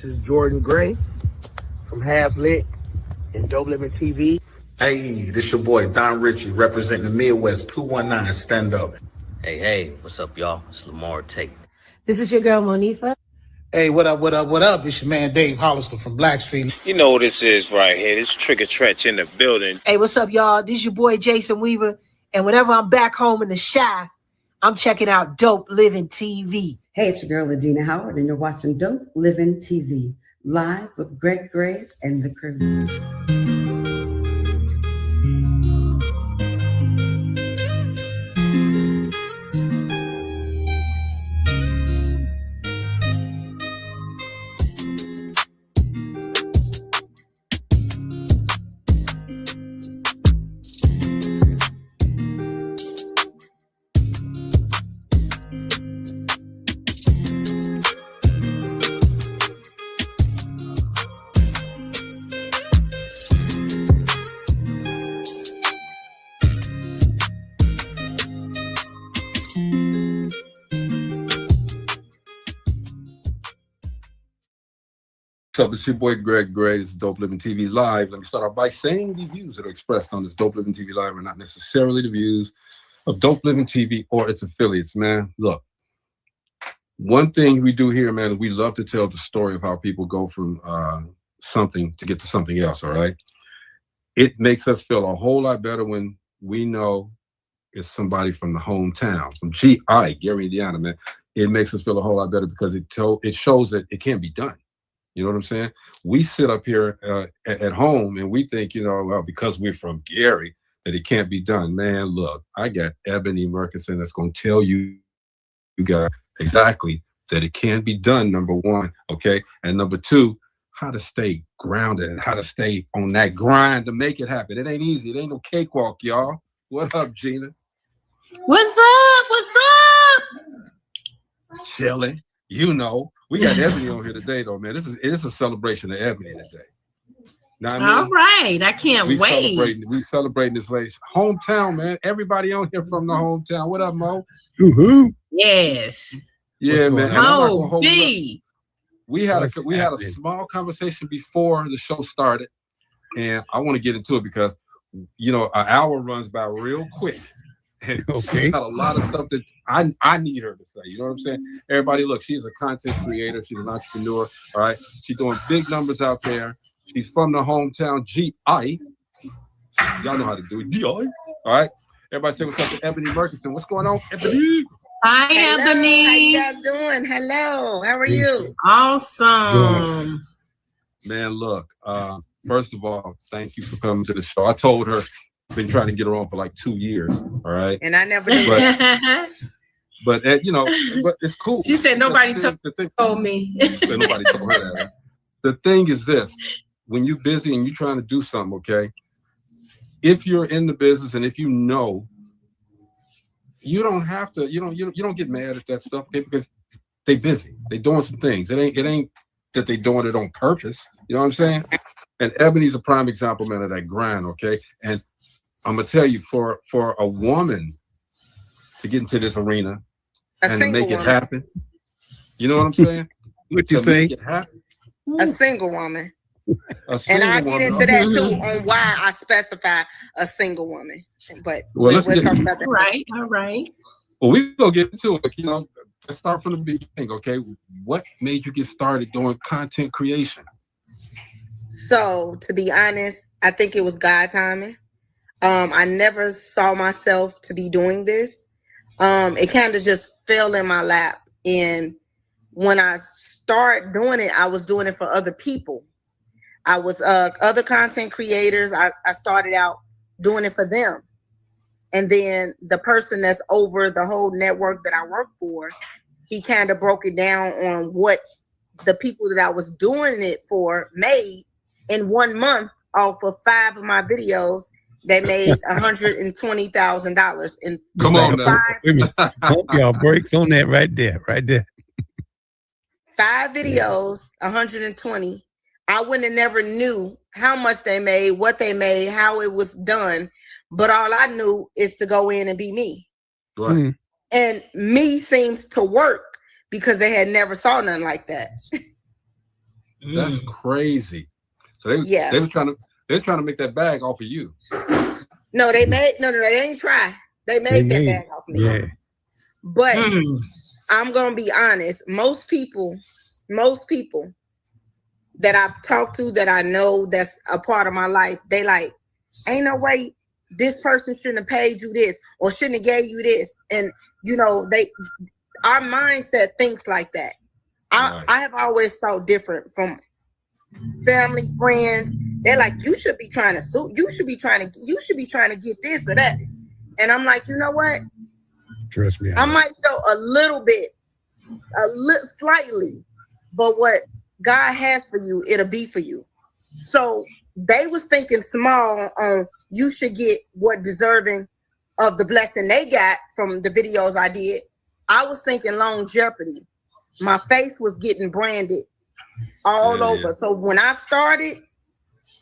This is Jordan Gray from Half Lit and Dopeliven TV. Hey, this your boy Don Ritchie representing the Midwest 219 Stand Up. Hey, what's up, y'all? It's Lamar Tate. This is your girl, Monifa. Hey, what up? It's your man, Dave Hollister from Blackstreet. You know what this is right here. This Trigger Trench in the building. Hey, what's up, y'all? This is your boy, Jason Weaver. And whenever I'm back home in the Chi, I'm checking out Dopeliven TV. Hey, it's your girl, Adina Howard, and you're watching Dopeliven TV, live with Greg Gray and the crew. What's up? It's your boy Greg Gray. This is Dopeliven TV Live. Let me start off by saying the views that are expressed on this Dopeliven TV Live are not necessarily the views of Dopeliven TV or its affiliates, man. Look, one thing we do here, man, is we love to tell the story of how people go from something to get to something else, all right? It makes us feel a whole lot better when we know it's somebody from the hometown, from GI, Gary, Indiana, man. It makes us feel a whole lot better because it shows that it can be done. You know what I'm saying? We sit up here at home and we think, well, because we're from Gary, that it can't be done. Man, look, I got Ebony Murkison that's going to tell you guys exactly that it can be done, number one, okay? And number two, how to stay grounded and how to stay on that grind to make it happen. It ain't easy. It ain't no cakewalk, y'all. What up, Gina? What's up? What's up? Chilling. You know, we got Ebony on here today, though, man. This is a celebration of Ebony today. Now, all right, I can't wait. We celebrating this lady's hometown, man. Everybody on here from the hometown. What up, Mo? Woo-hoo. Yes. Yeah, man. Oh, B. We had a small conversation before the show started, and I want to get into it because an hour runs by real quick. Okay. Got a lot of stuff that I need her to say. You know what I'm saying? Everybody, look, she's a content creator. She's an entrepreneur. All right. She's doing big numbers out there. She's from the hometown GI. Y'all know how to do it. GI. All right. Everybody say what's up to Ebony Murkison. What's going on, Ebony? Hi, Hello, Ebony. how you guys doing? Hello. How are you? Awesome. Man, look, first of all, thank you for coming to the show. I told her, been trying to get her on for like 2 years, all right? And I never did that. But but it's cool. She said nobody told me. Nobody told her that. The thing is this, when you're busy and you're trying to do something, okay, if you're in the business and if you know, you don't have to, you don't get mad at that stuff, okay, because they busy. They doing some things. It ain't that they doing it on purpose. You know what I'm saying? And Ebony's a prime example, man, of that grind, okay? And I'm gonna tell you, for a woman to get into this arena and to make it happen, you know what I'm saying? What you think? Make it happen. A single woman. And I'll get into that too on why I specify a single woman. But we'll talk about that. All right. Well, we're gonna get into it. Let's start from the beginning, okay? What made you get started doing content creation? So, to be honest, I think it was God timing. I never saw myself to be doing this. It kind of just fell in my lap. And when I started doing it, I was doing it for other people. I was other content creators. I started out doing it for them. And then the person that's over the whole network that I work for, he kind of broke it down on what the people that I was doing it for made in 1 month off of 5 of my videos. They made $120,000 in Come on now. Pump y'all brakes on that right there. 5 videos, 120. I wouldn't have never knew how much they made, what they made, how it was done. But all I knew is to go in and be me. Right. Mm-hmm. And me seems to work because they had never saw nothing like that. That's crazy. So they were trying to make that bag off of you. No, they didn't try. They made that bag off me. Yeah. But I'm gonna be honest. Most people that I've talked to that I know that's a part of my life, they like, ain't no way this person shouldn't have paid you this or shouldn't have gave you this. And you know, our mindset thinks like that. I have always thought different from family, friends. They're like, you should be trying to sue, you should be trying to get this or that. And I'm like, you know what? Trust me. I might show a little bit, slightly, but what God has for you, it'll be for you. So they was thinking small on you should get what deserving of the blessing they got from the videos I did. I was thinking longevity. My face was getting branded all over. Yeah. So when I started,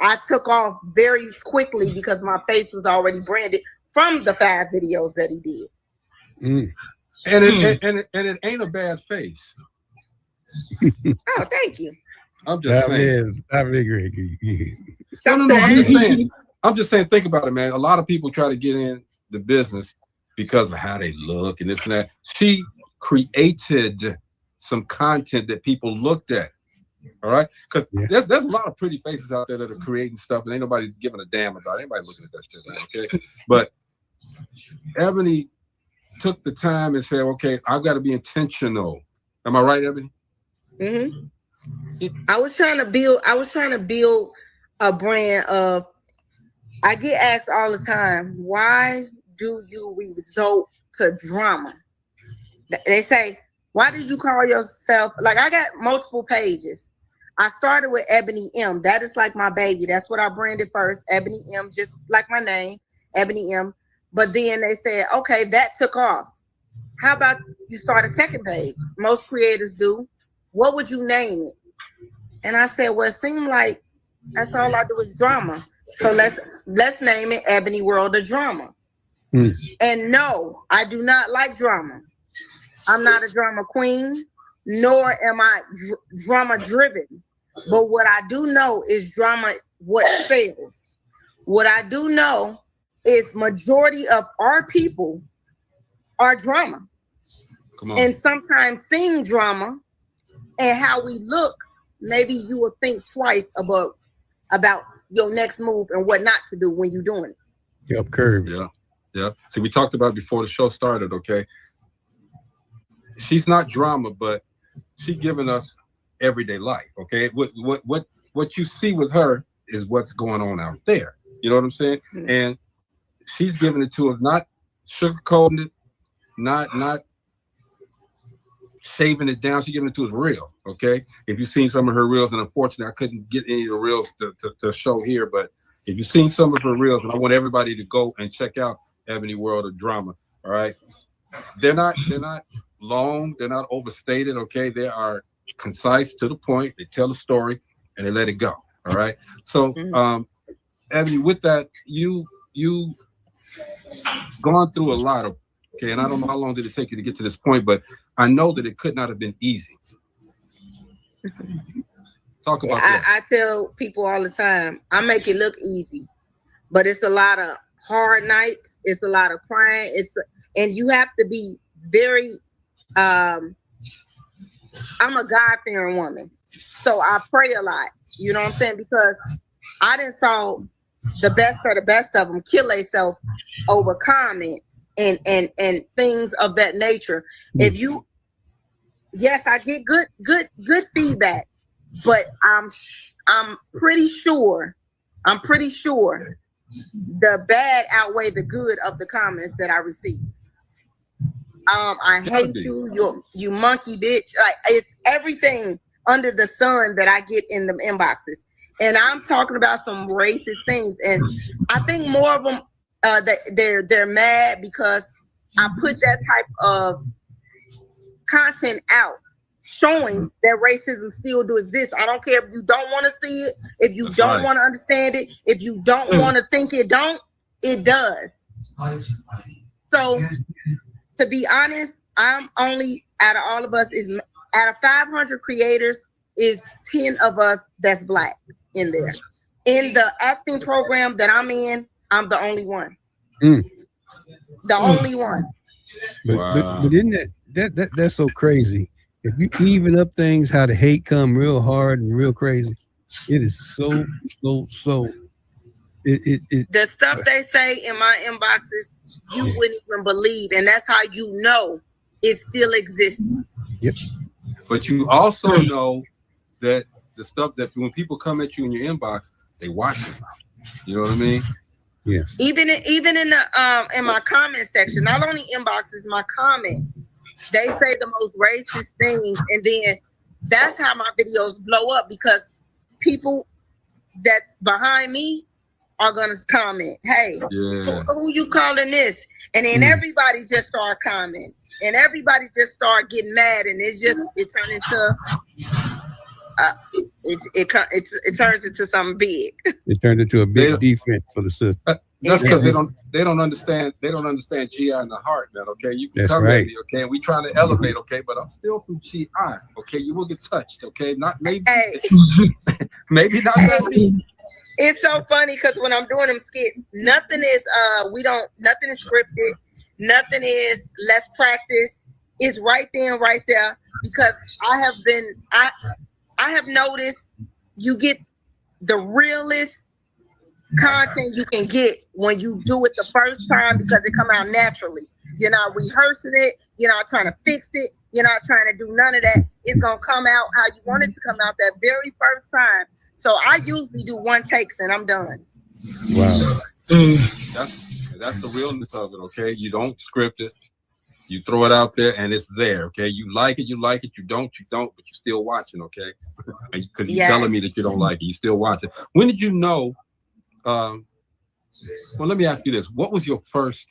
I took off very quickly because my face was already branded from the 5 videos that he did. And it ain't a bad face. Oh, thank you. I'm just saying. I'm just saying, think about it, man. A lot of people try to get in the business because of how they look and this and that. She created some content that people looked at. All right, because there's a lot of pretty faces out there that are creating stuff, and ain't nobody giving a damn about it. Anybody looking at that shit, man, okay? But Ebony took the time and said, "Okay, I've got to be intentional." Am I right, Ebony? I was trying to build a brand of. I get asked all the time, "Why do you resort to drama?" They say, "Why did you call yourself?" Like, I got multiple pages. I started with Ebony M. That is like my baby. That's what I branded first. Ebony M, just like my name, Ebony M. But then they said, okay, that took off. How about you start a second page? Most creators do. What would you name it? And I said, well, it seemed like that's all I do is drama. So let's name it Ebony World of Drama. And no, I do not like drama. I'm not a drama queen, nor am I drama driven. But what I do know is drama, what sells. What I do know is majority of our people are drama. Come on. And sometimes seeing drama and how we look, maybe you will think twice about your next move and what not to do when you're doing it. Yep, curve. Yeah. See, we talked about before the show started, okay? She's not drama, but she's giving us everyday life, okay? What you see with her is what's going on out there. You know what I'm saying? And she's giving it to us, not sugarcoating it, not shaving it down. She's giving it to us real, okay? If you've seen some of her reels, and unfortunately I couldn't get any of the reels to show here, but if you've seen some of her reels, and I want everybody to go and check out Ebony World of Drama, all right? They're not long, they're not overstated, okay? They are concise, to the point. They tell a story and they let it go. All right. So Ebony, with that, you gone through a lot of, okay, and I don't know how long did it take you to get to this point, but I know that it could not have been easy. Talk about that. I tell people all the time, I make it look easy, but it's a lot of hard nights, it's a lot of crying, and you have to be very I'm a God-fearing woman, so I pray a lot. You know what I'm saying? Because I didn't saw the best of them kill themselves over comments and things of that nature. If you, yes, I get good feedback, but I'm pretty sure the bad outweigh the good of the comments that I receive. I hate you monkey bitch. Like, it's everything under the sun that I get in the inboxes. And I'm talking about some racist things. And I think more of them, they're mad because I put that type of content out showing that racism still do exist. I don't care if you don't want to see it, if you don't want to understand it, if you don't want to think it does. So, to be honest, I'm only, out of all of us, out of 500 creators, is 10 of us that's black in there. In the acting program that I'm in, I'm the only one. The only one. But isn't that's so crazy? If you even up things, how the hate come real hard and real crazy, it is so. The stuff they say in my inboxes, you wouldn't even believe, and that's how you know it still exists. Yep. But you also know that the stuff that when people come at you in your inbox, they watch it. You know what I mean? Yeah. Even in the in my comment section, not only inboxes, my comment, they say the most racist things, and then that's how my videos blow up because people that's behind me are gonna comment, "Hey, who you calling this?" And then everybody just start commenting, and everybody just start getting mad, and it turned into it turns into something big. It turned into a big defense for the system. That's because they don't understand GI in the heart, man. Okay, you can come at me, okay, and we trying to elevate, okay, but I'm still from GI, okay. You will get touched, okay, not maybe, maybe not. It's so funny because when I'm doing them skits, nothing is nothing is scripted, nothing is let's practice. It's right there and right there because I have noticed you get the realest content you can get when you do it the first time because it come out naturally. You're not rehearsing it, you're not trying to fix it, you're not trying to do none of that. It's gonna come out how you want it to come out that very first time. So I usually do one takes and I'm done. Wow. That's the realness of it, okay? You don't script it. You throw it out there and it's there, okay? You like it, you don't, but you're still watching, okay? Because you're telling me that you don't like it, you still watching. When did you know? Well, let me ask you this. What was your first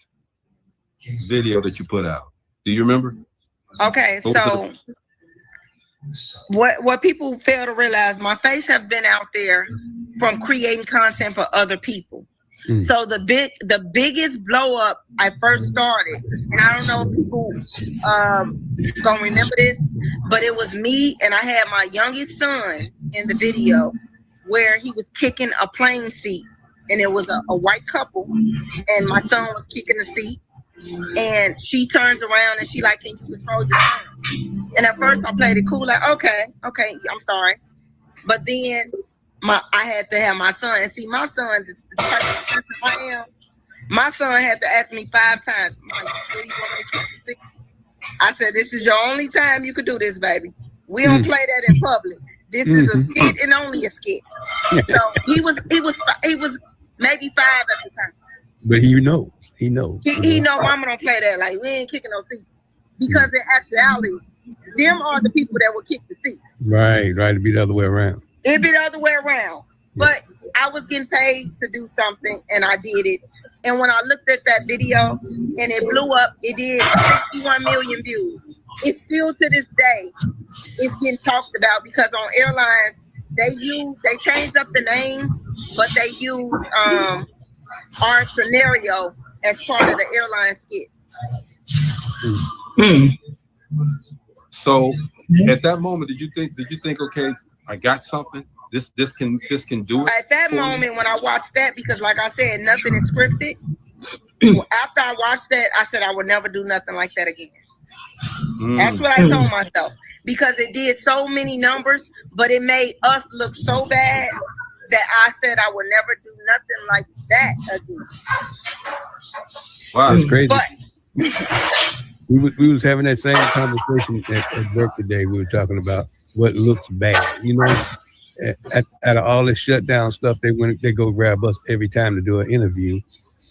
video that you put out? Do you remember? Okay, so what people fail to realize, my face have been out there from creating content for other people. So the biggest blow up I first started, and I don't know if people gonna remember this, but it was me and I had my youngest son in the video where he was kicking a plane seat, and it was a white couple, and my son was kicking the seat, and she turns around and she like, "Can you control your son?" And at first I played it cool, like, okay, I'm sorry, but then I had to have my son, and see my son, the type of person I am, my son had to ask me 5 times, I said, "This is your only time you could do this, baby. We don't play that in public. This is a skit and only a skit." So he was maybe 5 at the time. But he knows. He know mama don't play that. Like, we ain't kicking no seats. Because in actuality, them are the people that will kick the seats. Right. It'd be the other way around. It'd be the other way around. But I was getting paid to do something and I did it. And when I looked at that video and it blew up, it did 61 million views. It's still to this day, it's getting talked about because on airlines, they changed up the names, but they use our scenario as part of the airline skit. So at that moment, did you think, okay, I got something? This can do it? At that moment when I watched that, because like I said, nothing is scripted. After I watched that, I said I would never do nothing like that again. That's what I told myself, because it did so many numbers, but it made us look so bad that I said I would never do nothing like that again. Wow, that's crazy. But we was having that same conversation at work today. We were talking about what looks bad. You know, out of all this shutdown stuff, they go grab us every time to do an interview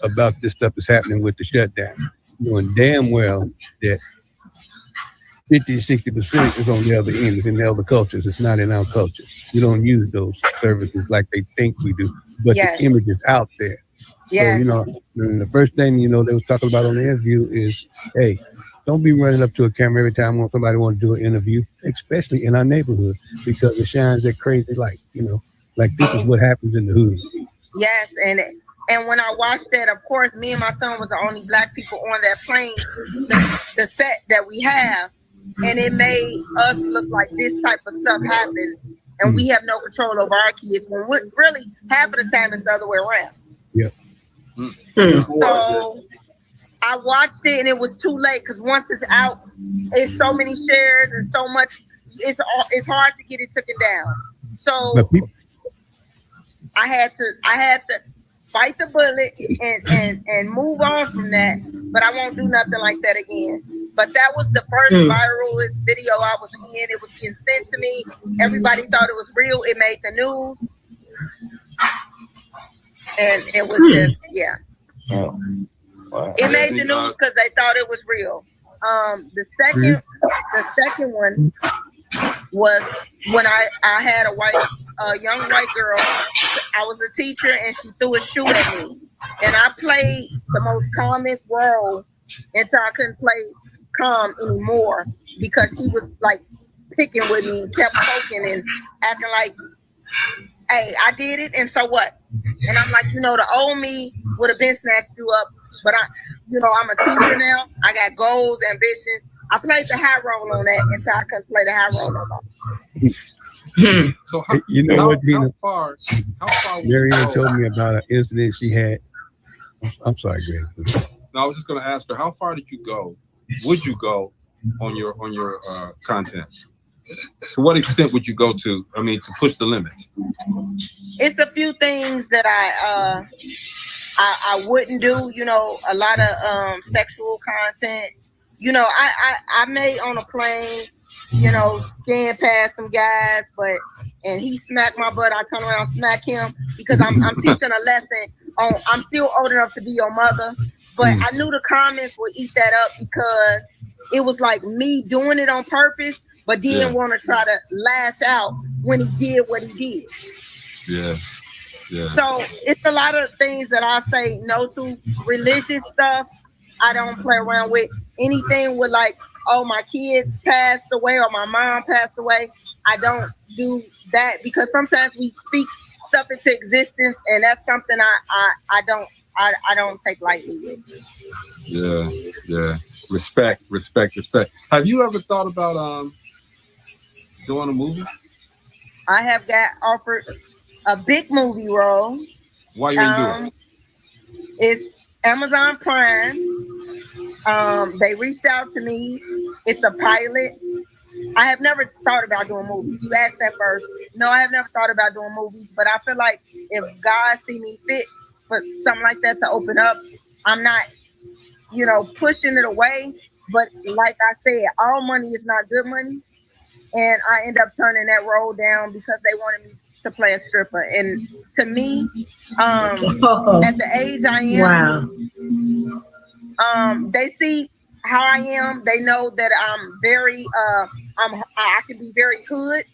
about this stuff that's happening with the shutdown, knowing damn well that 50-60% is on the other end. It's in the other cultures. It's not in our culture. We don't use those services like they think we do, but the image is out there. So, you know, the first thing, you know, they was talking about on the interview is, hey, don't be running up to a camera every time when somebody wants to do an interview, especially in our neighborhood, because it shines that crazy light, you know, like this is what happens in the hood. Yes, and when I watched that, of course, me and my son was the only black people on that plane, the set that we have. and it made us look like this type of stuff happens, and we have no control over our kids. When really half of the time it's the other way around. Yeah. So I watched it, and it was too late because once it's out, it's so many shares and so much. It's hard to get it taken down. So I had to bite the bullet and move on from that. But I won't do nothing like that again. But that was the first viralist video I was in. It was being sent to me. Everybody thought it was real. It made the news, and it was just It made the news because they thought it was real. The second one was when I had a young white girl. I was a teacher, and she threw a shoe at me, and I played the most calmest role until I couldn't play calm anymore because she was like picking with me, kept poking and acting like, "Hey, I did it, and so what?" And I'm like, the old me would have been snatched you up, but I'm a teacher now. I got goals, ambition. I played the high role on that until I couldn't play the high role no more. So how far Marianne told me about an incident she had. I'm sorry, Greg. No, I was just going to ask her, how far did you go? Would you go on your content? To what extent would you go to? I mean, to push the limits. It's a few things that I wouldn't do. A lot of sexual content. I made on a plane. Scan past some guys, and he smacked my butt. I turn around and smack him because I'm teaching a lesson on. I'm still old enough to be your mother, but I knew the comments would eat that up because it was like me doing it on purpose, but didn't want to try to lash out when he did what he did. Yeah. So it's a lot of things that I say no to. Religious stuff, I don't play around with. Anything with like, oh, my kids passed away or my mom passed away, I don't do that because sometimes we speak stuff into existence, and that's something I don't take lightly with. Yeah. Respect. Have you ever thought about doing a movie? I have got offered a big movie role. Why you ain't do it? It's Amazon Prime. They reached out to me. It's a pilot. I have never thought about doing movies. You asked that first. No, I have never thought about doing movies, but I feel like if God see me fit for something like that to open up, I'm not, pushing it away. But like I said, all money is not good money. And I end up turning that role down because they wanted me to play a stripper. And to me, at the age I am, they see how I am. They know that I'm very, I can be very hood.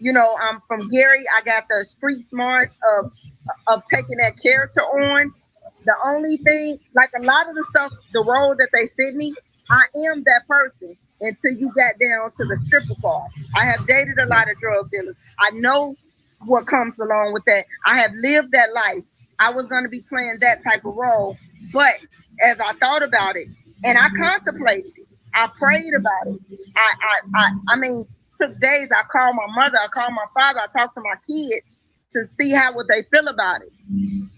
I'm from Gary. I got the street smarts of taking that character on. The only thing, like a lot of the stuff, the role that they sent me, I am that person until you got down to the stripper part. I have dated a lot of drug dealers. I know what comes along with that. I have lived that life. I was going to be playing that type of role. But as I thought about it, and I contemplated it, I prayed about it. I mean, took days. I called my mother. I called my father. I talked to my kids to see what they feel about it.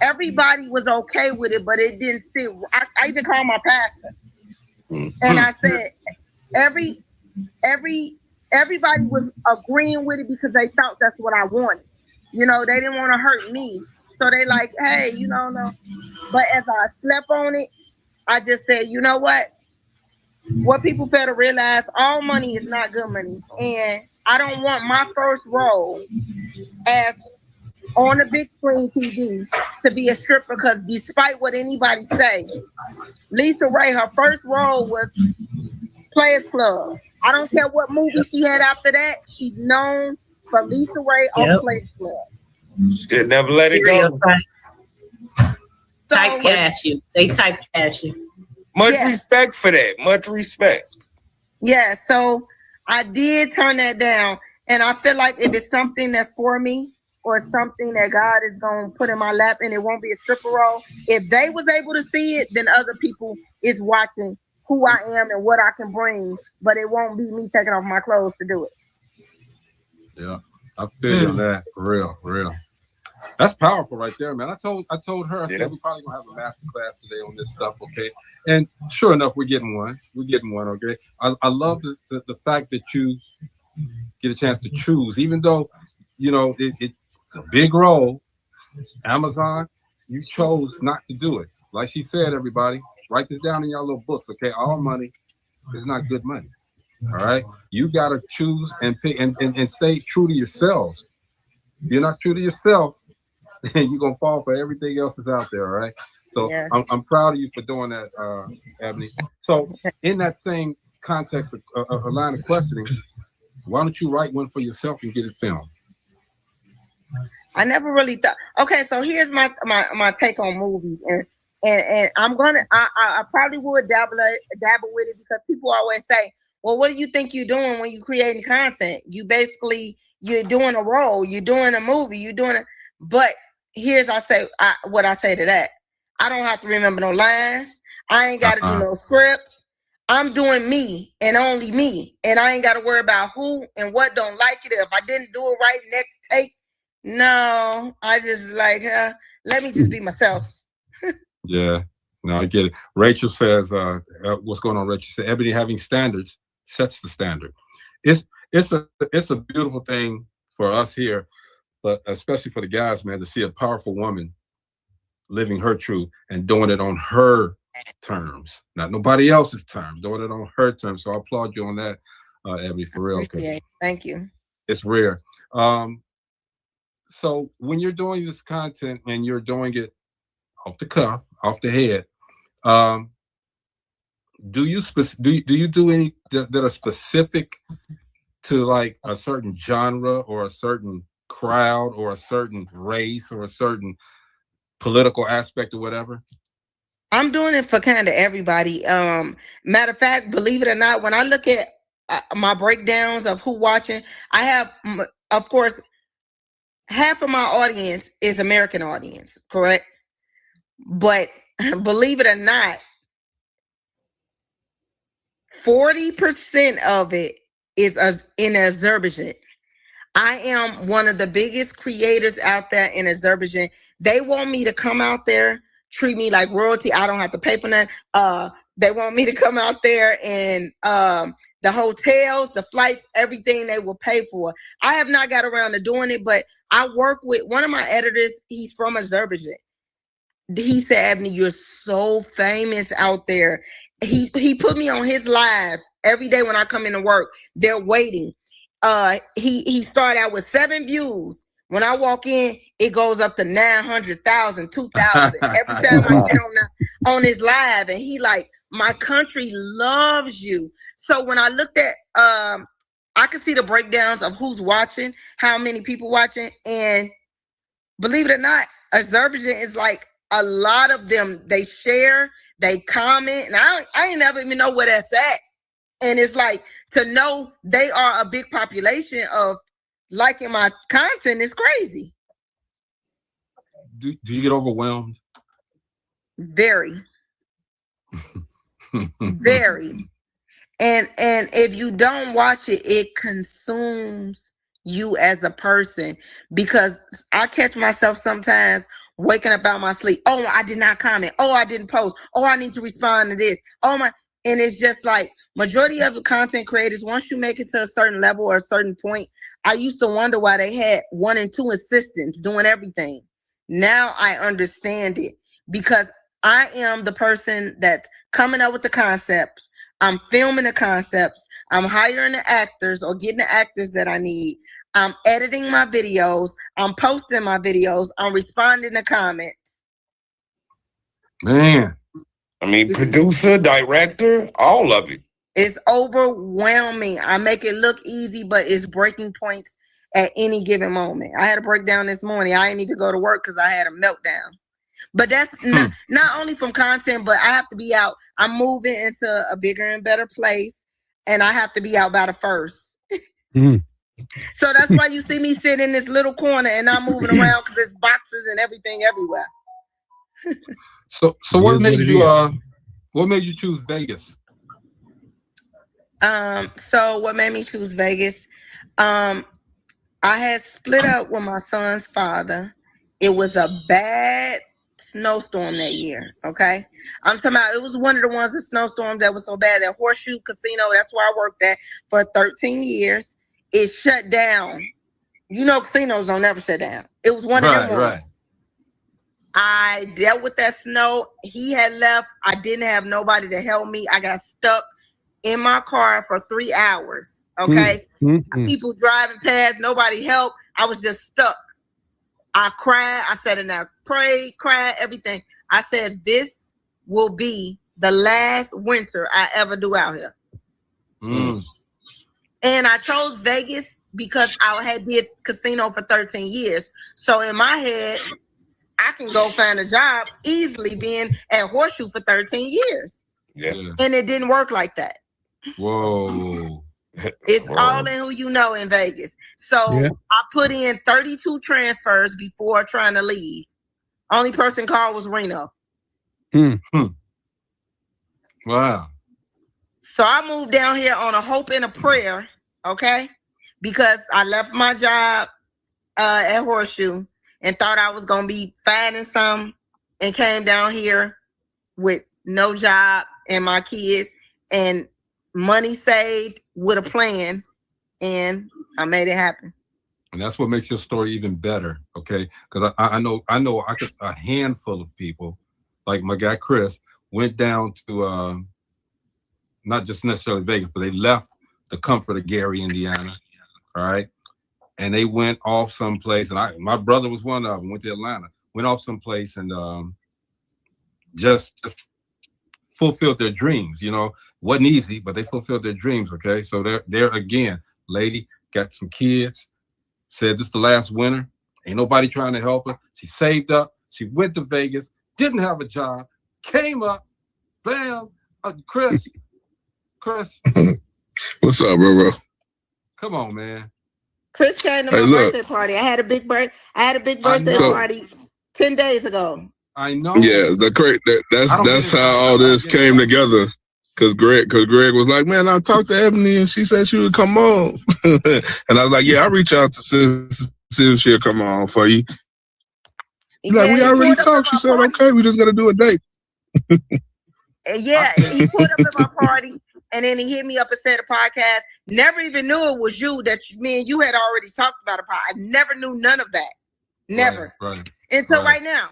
Everybody was okay with it, but it didn't sit. I even called my pastor. And I said, everybody was agreeing with it because they thought that's what I wanted. They didn't want to hurt me. So they like, hey, no. But as I slept on it, I just said, you know what? What people better realize, all money is not good money. And I don't want my first role as on a big screen TV to be a stripper because despite what anybody say, Lisa Ray, her first role was Players Club. I don't care what movie she had after that. She's known for Lisa Ray on Players Club. Still never let it go. Typecast you. They typecast you. Much respect for that. Much respect. Yeah, so I did turn that down. And I feel like if it's something that's for me or something that God is going to put in my lap and it won't be a stripper role, if they was able to see it, then other people is watching who I am and what I can bring, but it won't be me taking off my clothes to do it. Yeah, I feel you on that. For real. That's powerful right there, man. I told her, I said, we probably gonna have a master class today on this stuff, okay? And sure enough, we're getting one, okay? I love the fact that you get a chance to choose, even though, you know, it's a big role. Amazon, you chose not to do it. Like she said, everybody, write this down in your little books, okay? All money is not good money. All right. You gotta choose and pick and stay true to yourselves. If you're not true to yourself, then you're gonna fall for everything else that's out there, all right? So yes. I'm proud of you for doing that, Ebony. So in that same context of a line of questioning, why don't you write one for yourself and get it filmed? I never really thought. Okay, so here's my take on movies, and I'm gonna I probably would dabble with it because people always say, well, what do you think you're doing when you're creating content? You're doing a role, you're doing a movie, you're doing it. But here's what I say to that. I don't have to remember no lines. I ain't got to do no scripts. I'm doing me and only me, and I ain't got to worry about who and what don't like it. If I didn't do it right next take, no, I just like let me just be myself. Yeah, no, I get it. Rachel says, what's going on? Rachel said, Ebony having standards sets the standard. It's a beautiful thing for us here, but especially for the guys, man, to see a powerful woman living her truth and doing it on her terms, not nobody else's terms, doing it on her terms. So I applaud you on that, Ebony, for real. Thank you. It's rare. So when you're doing this content and you're doing it off the cuff, off the head, do you do any that are specific to like a certain genre or a certain crowd or a certain race or a certain political aspect or whatever? I'm doing it for kind of everybody. Matter of fact, believe it or not, when I look at my breakdowns of who watching, I have, of course, half of my audience is American audience, correct? But believe it or not, 40% of it is in Azerbaijan. I am one of the biggest creators out there in Azerbaijan. They want me to come out there, treat me like royalty. I don't have to pay for nothing. They want me to come out there and the hotels, the flights, everything they will pay for. I have not got around to doing it, but I work with one of my editors. He's from Azerbaijan. He said, Ebony, you're so famous out there. He put me on his lives every day when I come into work. They're waiting. He started out with 7 views. When I walk in, it goes up to 900,000, 2,000 every time I get on his live. And he like, my country loves you. So when I looked at, I could see the breakdowns of who's watching, how many people watching, and believe it or not, Azerbaijan is like a lot of them. They share, they comment, and I ain't never even know where that's at. And it's like, to know they are a big population of liking my content is crazy. Do you get overwhelmed? Very. Very. And if you don't watch it, it consumes you as a person, because I catch myself sometimes waking up out my sleep. Oh, I did not comment. Oh, I didn't post. Oh, I need to respond to this. Oh my. And it's just like majority of the content creators, once you make it to a certain level or a certain point, I used to wonder why they had 1 and 2 assistants doing everything. Now I understand it, because I am the person that's coming up with the concepts. I'm filming the concepts. I'm hiring the actors or getting the actors that I need. I'm editing my videos. I'm posting my videos. I'm responding to comments. Man. I mean, producer, director, all of it. It's overwhelming. I make it look easy, but it's breaking points at any given moment. I had a breakdown this morning. I didn't need to go to work because I had a meltdown. But that's not only from content, but I have to be out. I'm moving into a bigger and better place, and I have to be out by the 1st. So that's why you see me sitting in this little corner and not moving around, because there's boxes and everything everywhere. So what made you choose Vegas? So what made me choose Vegas? I had split up with my son's father. It was a bad snowstorm that year. Okay, I'm talking about it was one of the ones, the snowstorms that was so bad at Horseshoe Casino. That's where I worked at for 13 years. It shut down. You know, casinos don't ever shut down. It was one of them ones. Right. I dealt with that snow. He had left. I didn't have nobody to help me. I got stuck in my car for 3 hours. Okay. People driving past, nobody helped. I was just stuck. I cried. I said, and I prayed, cried, everything. I said, this will be the last winter I ever do out here. And I chose Vegas because I had did casino for 13 years. So in my head, I can go find a job easily being at Horseshoe for 13 years. Yeah. And it didn't work like that. Whoa. It's all in who you know in Vegas. So I put in 32 transfers before trying to leave. Only person called was Reno. Wow. So I moved down here on a hope and a prayer, okay? Because I left my job at Horseshoe and thought I was gonna be finding some, and came down here with no job and my kids and money saved with a plan, and I made it happen. And that's what makes your story even better, okay? Because I know a handful of people, like my guy Chris, went down to not just necessarily Vegas, but they left the comfort of Gary, Indiana, all right? And they went off someplace, and my brother was one of them, went to Atlanta, went off someplace and just fulfilled their dreams, you know. Wasn't easy, but they fulfilled their dreams, okay? So they're again, lady, got some kids, said this is the last winter, ain't nobody trying to help her. She saved up, she went to Vegas, didn't have a job, came up, bam, Chris. What's up, bro? Come on, man. Chris came to my birthday party. I had a big birthday party 10 days ago. I know. Yeah, that's how all this came together. Cause Greg was like, man, I talked to Ebony and she said she would come on. And I was like, yeah, I'll reach out to see if she'll come on for you. Like, we already talked. She said, okay, we just gotta do a date. Yeah, he pulled up at my party and then he hit me up and said a podcast. Never even knew it was you, that me and you had already talked about a podcast. I never knew none of that. Never. Right. Until right now.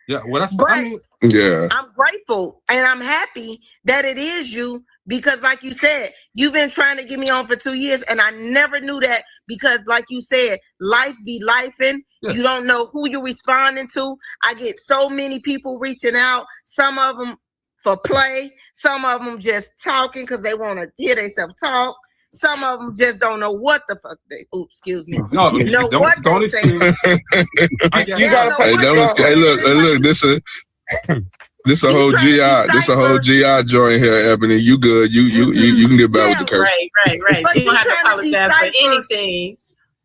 Yeah, well, that's but I mean, yeah. I'm grateful and I'm happy that it is you, because like you said, you've been trying to get me on for 2 years and I never knew that, because like you said, life be lifing. Yeah. You don't know who you're responding to. I get so many people reaching out, some of them for play, some of them just talking because they want to hear themselves talk. Some of them just don't know what the fuck they. Oops, excuse me. No, you know don't say. You gotta pay. Hey, look, this a whole GI. This a whole GI joint here, Ebony. You good? You can get back with the curse. Right. She don't have to apologize for anything.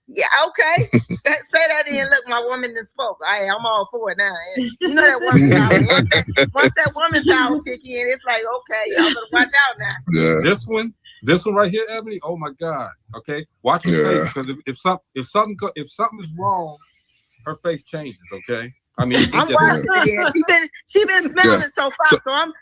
Yeah, okay. Say that in. Look, my woman that spoke. I'm all for it now. You know that woman power. Once that woman power kick in, it's like, okay, y'all better watch out now. Yeah. This one right here, Ebony. Oh my God. Okay, watch your face, because if something is wrong, her face changes. Okay. I mean, I'm watching it. She been smelling it so far, so I'm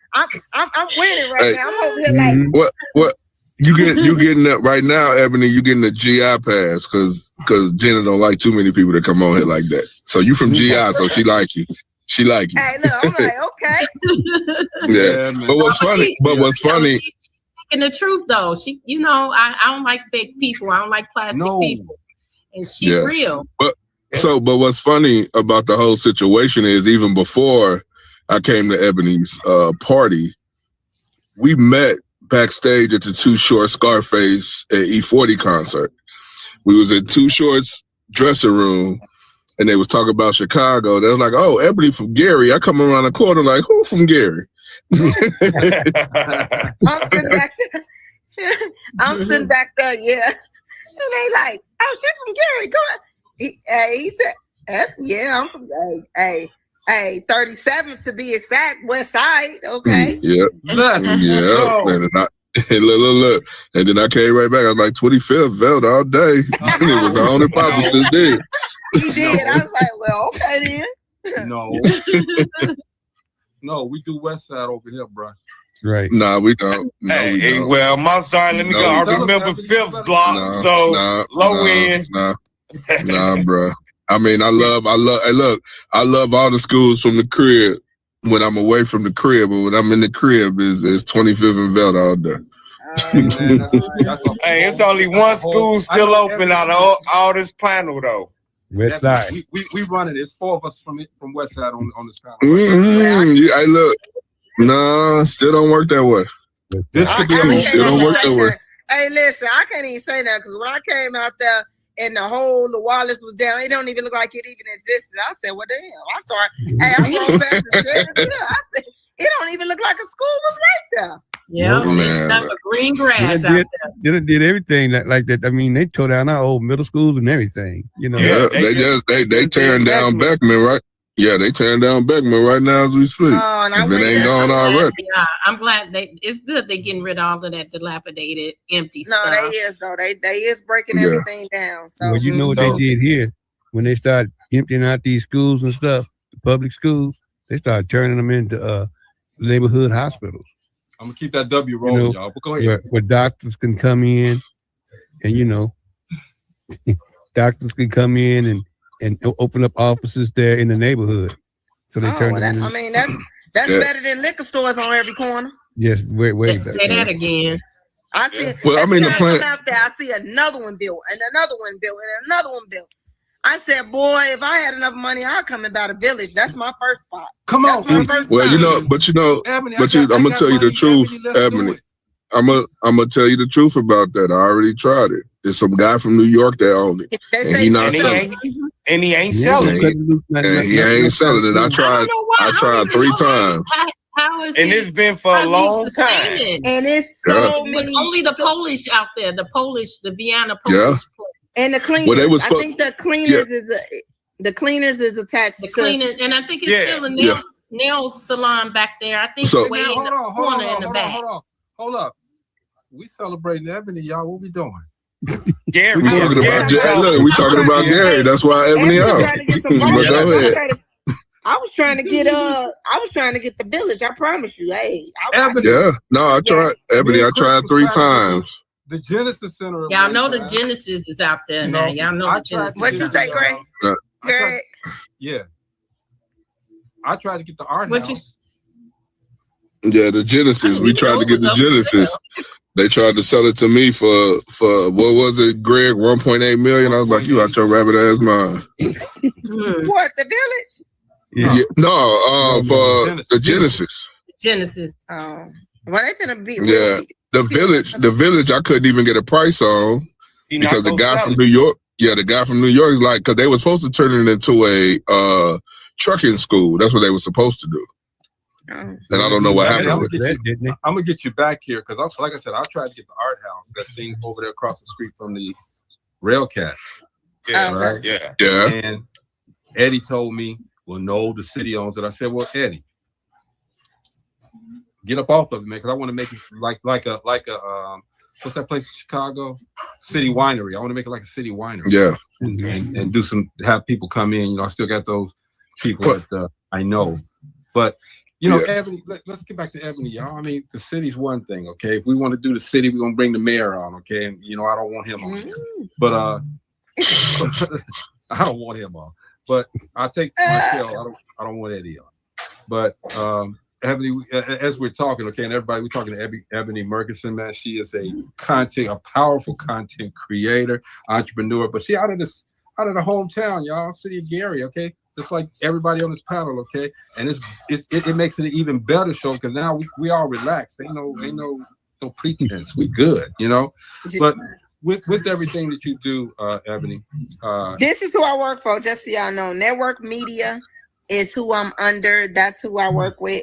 winning right now. I'm over here like what. You getting that right now, Ebony? You getting the GI pass because Jenna don't like too many people that come on here like that. So you from GI, so she like you. She like you. Hey, look, I'm like, okay. Yeah, but what's funny? Speaking the truth though, she, I don't like fake people. I don't like plastic people, and she real. But what's funny about the whole situation is, even before I came to Ebony's party, we met backstage at the Too Short Scarface at E40 concert. We was in Too Short's dressing room and they was talking about Chicago. They was like, oh, Ebony from Gary. I come around the corner like, who from Gary? I'm sitting back there, yeah. And they like, oh, she's from Gary. Go on. He said, yeah, I'm from Gary. Hey, 37th to be exact, West Side. Okay. Yeah. look. And then I came right back. I was like, 25th, Veld all day. And it was on and popping since then. He did. I was like, well, okay then. No, we do West Side over here, bro. Right. Nah, we don't. No, Hey, we don't. well, my side, let me go. I remember 5th block, so low end. Nah, bro. I mean, I love. Hey, look, I love all the schools from the crib when I'm away from the crib, but when I'm in the crib, is 25th and Veld all day. Hey, it's only one school still open out of all this panel, though. West Side. We running. It's 4 of us from West Side on this panel. Yeah, hey, look. Nah, still don't work that way. This could be still don't work that way. Hey, listen, I can't even say that because when I came out there and the Wallace was down, it don't even look like it even existed. I said, well, damn. I rode past the I said, it don't even look like a school was right there. Yeah, man. Green grass out there. They did everything like that. I mean, they tore down our old middle schools and everything. You know. Yeah, they tearing down Beckman, right? Yeah, they tearing down Beckman right now as we speak. Oh, and if it ain't gone already. Yeah, I'm glad it's good they're getting rid of all of that dilapidated, empty stuff. No, they is though. They is breaking everything down. So well, you know what they did here when they started emptying out these schools and stuff, the public schools. They started turning them into neighborhood hospitals. I'm gonna keep that W rolling, y'all. But go ahead. Where doctors can come in, and doctors can come in and open up offices there in the neighborhood. So they turn. I mean, that's better than liquor stores on every corner. Yes, way better. Say that again. I see. Well, I mean, the plan out there. I see another one built, and another one built, and another one built. I said, boy, if I had enough money, I'd come about a village. That's my first spot. Come on. Well, Ebony, I'm gonna tell you the truth, Ebony. I'm gonna tell you the truth about that. I already tried it. There's some guy from New York that owned it, and he not selling. And he ain't selling it. And he ain't selling it. I tried 3 times. How is and it's been for a long time. And it's so many. Only the Polish out there, the Vienna Polish. And the cleaners. I think the cleaners is attached. The cleaners, and I think it's still a nail salon back there. I think way in the corner in the back. Hold up. We celebrating Ebony, y'all. What we doing? Gary. We talking about Gary. That's why Ebony out. Go ahead. I was trying to get the village. I promise you. Hey, I tried Ebony. I tried 3 times. The Genesis Center. Y'all know the Genesis is out there now. Y'all know the Genesis. What you say, Greg? Greg? Yeah. I tried to get the art house. Yeah, the Genesis. We tried to get the Genesis. They tried to sell it to me for what was it, Greg? 1.8 million. I was like, you out your rabbit ass mind. What, the village? Yeah. No, for the Genesis. Genesis. Oh. Well, they finna be. Yeah. The village, I couldn't even get a price on because the guy from New York, is like, because they were supposed to turn it into a trucking school. That's what they were supposed to do. And I don't know what happened with it. I'm gonna get you back here because, like I said, I tried to get the art house, that thing over there across the street from the rail cat. Yeah, right? Yeah. And Eddie told me, well, no, the city owns it. I said, well, Eddie, get up off of it, man, because I want to make it like a what's that place in Chicago? City Winery. I want to make it like a city winery. Yeah. And do have people come in. I still got those people that I know. But Ebony, let's get back to Ebony, y'all. I mean, the city's one thing, okay? If we want to do the city, we're gonna bring the mayor on, okay? And I don't want him on. But I don't want him on. But I take Marcel. I don't want Eddie on. But Ebony, as we're talking, okay, and everybody, we're talking to Ebony Murkison, man. She is a powerful content creator, entrepreneur. But she out of the hometown, y'all, city of Gary, okay. Just like everybody on this panel, okay, and it makes it an even better show because now we all relaxed. Ain't no pretense. We good, But with everything that you do, Ebony, this is who I work for. Just so y'all know, Network Media is who I'm under. That's who I work with.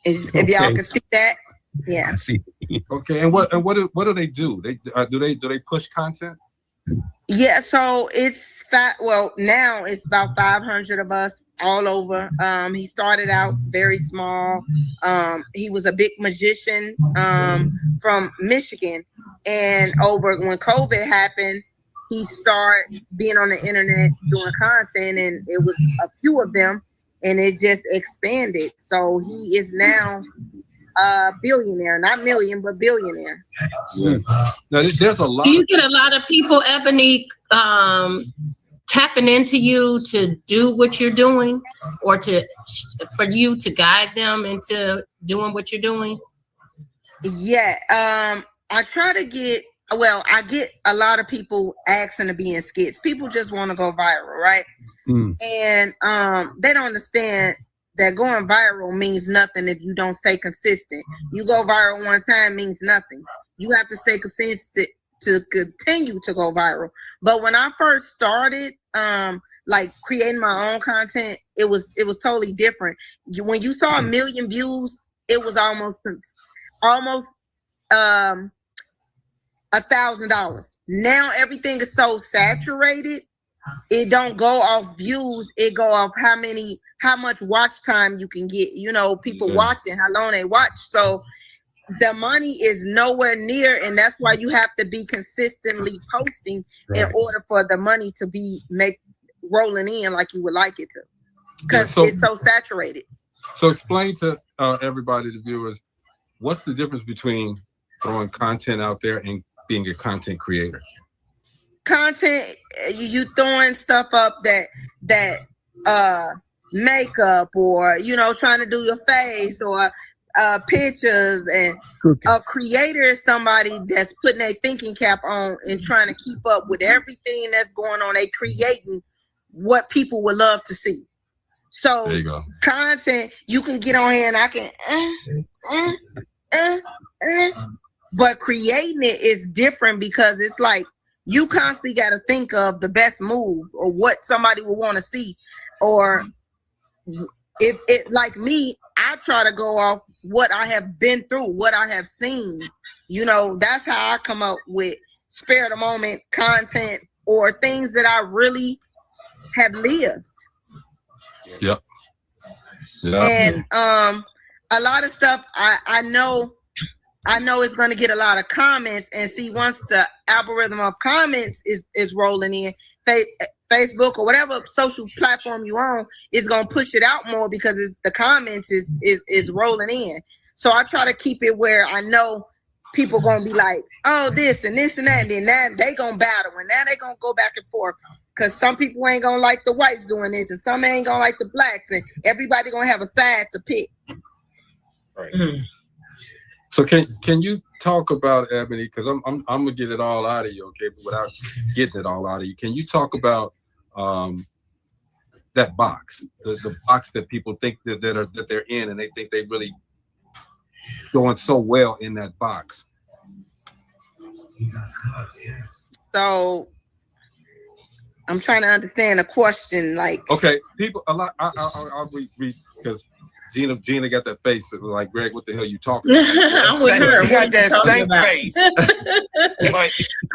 If y'all can see that, yeah. I see. Okay, and what do they do? Do they push content? Yeah, so it's now it's about 500 of us all over. He started out very small. He was a big magician from Michigan, and over when COVID happened, he started being on the internet doing content, and it was a few of them, and it just expanded. So he is now billionaire, not million, but billionaire. Yeah. Now, there's a lot. Do you get a lot of people, Ebony, tapping into you to do what you're doing, or for you to guide them into doing what you're doing? Yeah, I try to get. Well, I get a lot of people asking to be in skits. People just want to go viral, right? And they don't understand that going viral means nothing if you don't stay consistent. You go viral one time means nothing. You have to stay consistent to continue to go viral. But when I first started, like creating my own content, it was totally different. When you saw 1 million views, it was almost $1,000. Now everything is so saturated. It don't go off views. It go off how much watch time you can get. You know, people watching, how long they watch. So the money is nowhere near, and that's why you have to be consistently posting in order for the money to be rolling in like you would like it to, because it's so saturated. So explain to everybody, the viewers, what's the difference between throwing content out there and being a content creator? Content, you throwing stuff up that makeup, or trying to do your face, or pictures. And a creator is somebody that's putting their thinking cap on and trying to keep up with everything that's going on. They creating what people would love to see. So there you go. Content, you can get on here and I can but creating it is different, because it's like you constantly got to think of the best move or what somebody will want to see. Or if it, like me, I try to go off what I have been through, what I have seen. That's how I come up with spare the moment content, or things that I really have lived. Yep. And a lot of stuff I know it's going to get a lot of comments, and see, once the algorithm of comments is rolling in, Facebook or whatever social platform you on is going to push it out more, because the comments is rolling in. So I try to keep it where I know people going to be like, oh, this and this and that, and then that they going to battle, and now they going to go back and forth, because some people ain't going to like the whites doing this, and some ain't going to like the blacks, and everybody going to have a side to pick. Right. So can you talk about, Ebony, because I'm gonna get it all out of you, okay, but without getting it all out of you, can you talk about that box, the box that people think that they're in, and they think they really doing so well in that box? So I'm trying to understand the question. Like, okay, people a lot. I'll read because Gina got that face like, Greg, what the hell you talking about? I'm with her. You got that stank face.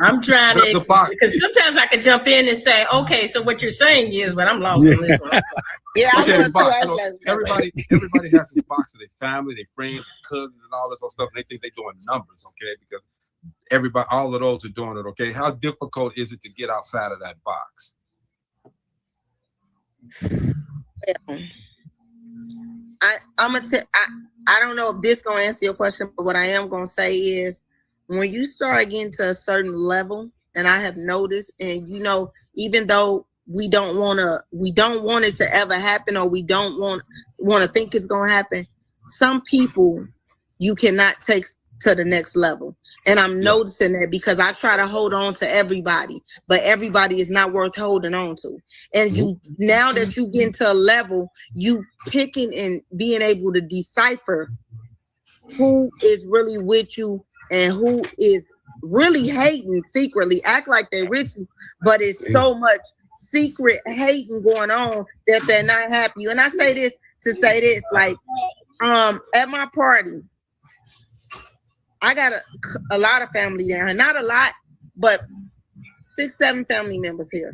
I'm trying to, because sometimes I could jump in and say, okay, so what you're saying is, but I'm lost on this one. Yeah, okay, everybody has this box of their family, their friends, their cousins, and all this other stuff. And they think they're doing numbers, okay? Because all of those are doing it, okay? How difficult is it to get outside of that box? I don't know if this gonna answer your question, but what I am gonna say is, when you start getting to a certain level, and I have noticed, and even though we don't want it to ever happen, or we don't want to think it's gonna happen, some people you cannot take to the next level. And I'm noticing that, because I try to hold on to everybody, but everybody is not worth holding on to. And now that you get into a level, you picking and being able to decipher who is really with you and who is really hating secretly, act like they're with you, but it's so much secret hating going on that they're not happy. And I say this to say this, like, at my party, I got a lot of family down here. Not a lot, but 6-7 family members here.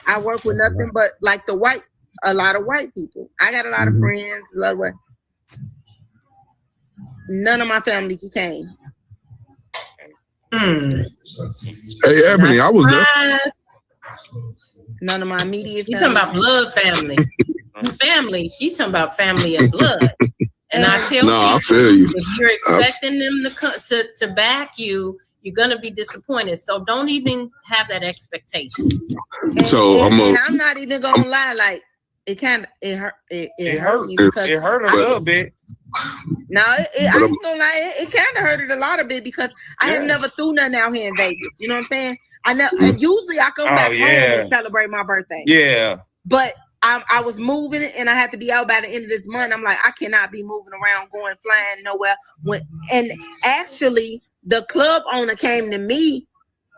I work with nothing but like a lot of white people. I got a lot of friends, a lot of what. None of my family came. Hey, Ebony, I was there. None of my immediate family. You talking about blood family. Family. She talking about family of blood. And I tell people, I feel you. If you're expecting them to back you, you're gonna be disappointed. So don't even have that expectation. And I'm not even gonna lie, like it hurt me because it hurt a little bit. No, I ain't gonna lie, it kind of hurted a lot of bit because I have never threw nothing out here in Vegas. You know what I'm saying? I never. Usually I come back home and celebrate my birthday. Yeah, but I was moving and I had to be out by the end of this month. I'm like, I cannot be moving around, going flying nowhere. And actually, the club owner came to me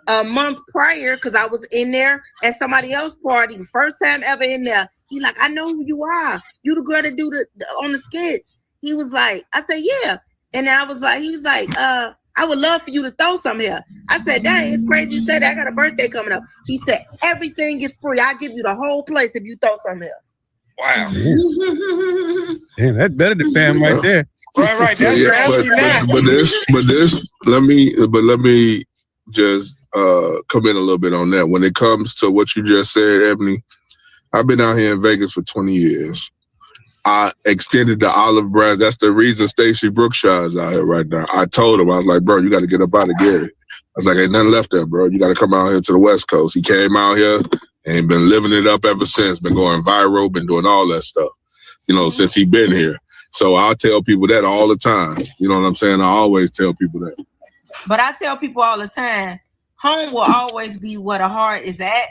a month prior because I was in there at somebody else's party, first time ever in there. He like, I know who you are. You the girl that do the on the skit. He was like, I said, yeah. And I was like, he was like, I would love for you to throw some here. I said, dang, it's crazy you said that. I got a birthday coming up. He said, everything is free. I'll give you the whole place if you throw some here. Wow. Damn, that's better than fam right there. Right. That's but this, let me just come in a little bit on that. When it comes to what you just said, Ebony, I've been out here in Vegas for 20 years. I extended the olive branch. That's the reason Stacey Brookshire is out here right now. I told him, I was like, bro, you got to get up out of Gary. I was like, ain't nothing left there, bro. You got to come out here to the West Coast. He came out here and been living it up ever since. Been going viral, been doing all that stuff, since he been here. So I tell people that all the time. You know what I'm saying? I always tell people that. But I tell people all the time, home will always be where the heart is at.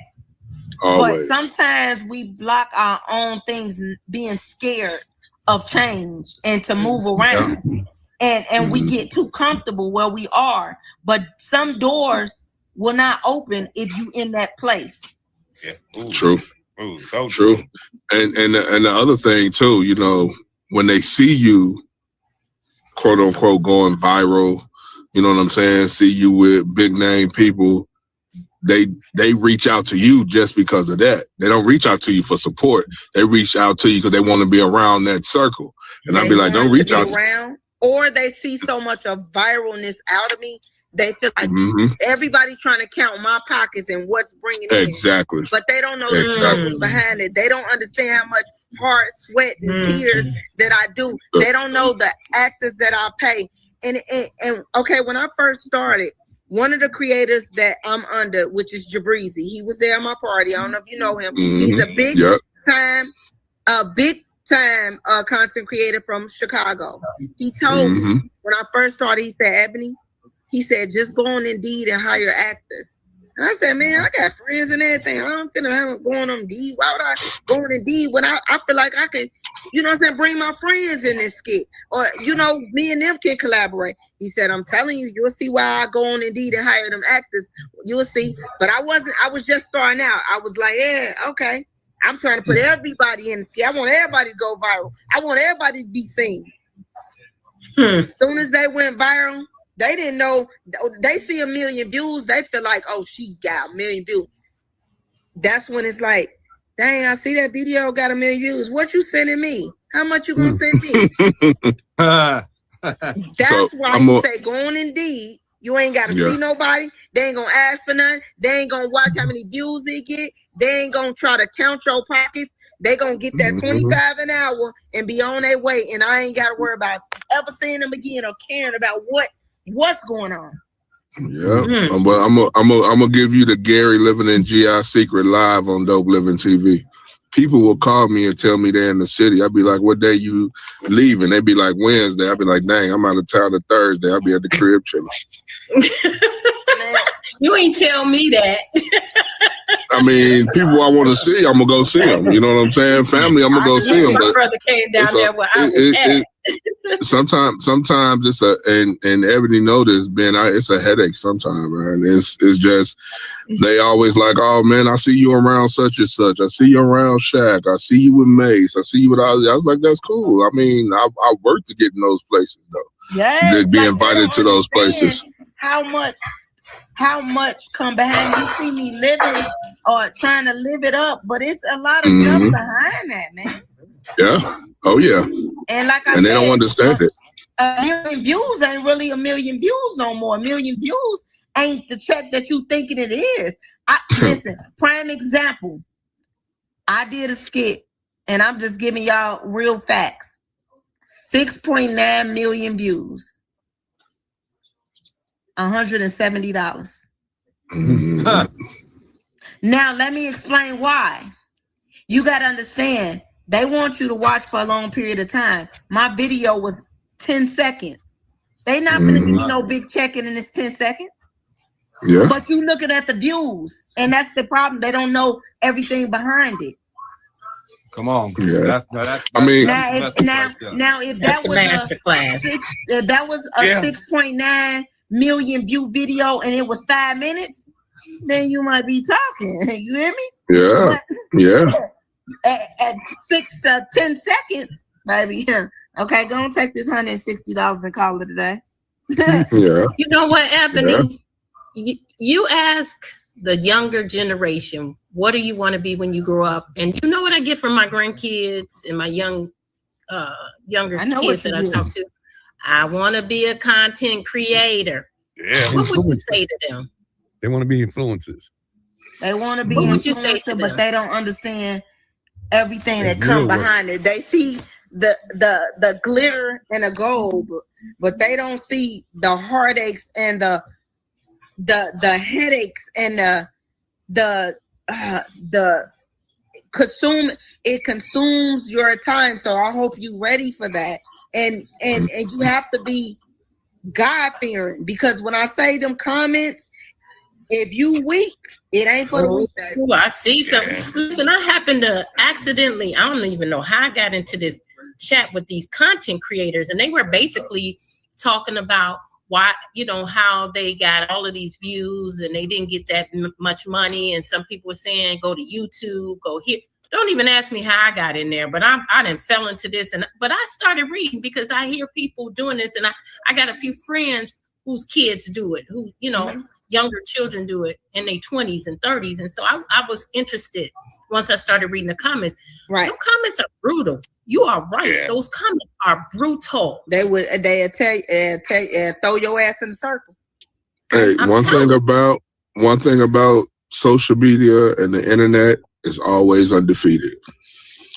Always. But sometimes we block our own things, being scared of change and to move around. Yeah. And we get too comfortable where we are. But some doors will not open if you in that place. Yeah. Ooh. True. Ooh, so true. And the other thing too, when they see you, quote unquote, going viral, you know what I'm saying? See you with big name people. They reach out to you just because of that. They don't reach out to you for support. They reach out to you because they want to be around that circle. And I'd be like, don't reach out around. Or they see so much of viralness out of me, they feel like everybody's trying to count my pockets and what's bringing in. Exactly. But they don't know the struggles behind it. They don't understand how much heart, sweat, and tears that I do. They don't know the actors that I pay. And okay, when I first started, one of the creators that I'm under, which is Jabrizi, he was there at my party. I don't know if you know him. He's a big time content creator from Chicago. He told me when I first started, he said, Ebony, he said, just go on Indeed and hire actors. And I said, man, I got friends and everything. I don't feel like I'm going on Indeed. Why would I go on Indeed when I feel like I can, bring my friends in this skit? Or, me and them can collaborate. He said, I'm telling you, you'll see why I go on Indeed and hire them actors. You'll see. But I was just starting out. I was like, yeah, okay. I'm trying to put everybody in the skit. I want everybody to go viral. I want everybody to be seen. As soon as they went viral, they didn't know. They see 1 million views. They feel like, oh, she got 1 million views. That's when it's like, dang, I see that video got 1 million views. What you sending me? How much you gonna send me? That's why you say go on Indeed. You ain't gotta see nobody. They ain't gonna ask for nothing. They ain't gonna watch how many views they get. They ain't gonna try to count your pockets. They gonna get that 25 an hour and be on their way. And I ain't gotta worry about ever seeing them again or caring about what's going on. Yeah, I'm gonna give you the Gary Living in GI secret live on Dopeliven TV. People will call me and tell me they're in the city. I'll be like, what day you leaving? They be like, Wednesday. I'll be like, dang, I'm out of town on Thursday. I'll be at the crib chilling. You ain't tell me that. I mean, people I want to see, I'm going to go see them. You know what I'm saying? Family, I'm going to go see them. My brother came down there where I was at. Sometimes it's and Ebony noticed, Ben, it's a headache sometimes, man. It's just, they always like, oh man, I see you around such and such. I see you around Shaq. I see you with Mace. I see you with all. I was like, that's cool. I mean, I work to get in those places though. Yeah, to be invited to those places. How how much come behind you. See me living or trying to live it up, but it's a lot of stuff behind that, man. Yeah. Oh yeah. And like I said, they don't understand it. A million views ain't really a million views no more. A million views ain't the check that you thinking it is. Listen, prime example. I did a skit, and I'm just giving y'all real facts. 6.9 million views. $170. Now let me explain why. You got to understand, they want you to watch for a long period of time. My video was 10 seconds. They not gonna give me no big check-in in this 10 seconds. Yeah. But you looking at the views, and that's the problem. They don't know everything behind it. Come on. Yeah. Now, if that was a 6.9 million view video and it was 5 minutes, then you might be talking. You hear me? Yeah. But at 10 seconds, baby. Okay, go and take this $160 and call it a day. Yeah. You know what, Ebony? Yeah. You ask the younger generation, what do you want to be when you grow up? And you know what I get from my grandkids and my younger kids that I talk to? I want to be a content creator. Yeah. What would you say to them? They want to be influencers. They want to be influencer, but they don't understand everything that come behind it. They see the glitter and the gold, but they don't see the heartaches and the headaches and the consumes your time. So I hope you ready for that. And you have to be God fearing, because when I say them comments, if you weak, it ain't for the weak. Ooh, I see something. Listen, I happened to accidentally, I don't even know how I got into this chat with these content creators, and they were basically talking about why, how they got all of these views and they didn't get that much money. And some people were saying, go to YouTube, go here. Don't even ask me how I got in there, but I done fell into this. But I started reading because I hear people doing this, and I got a few friends whose kids do it, who, younger children do it in their 20s and 30s. And so I was interested once I started reading the comments. Right. Those comments are brutal. You are right. Yeah. Those comments are brutal. They'll tell you, throw your ass in the circle. Hey, one thing about social media and the internet is always undefeated.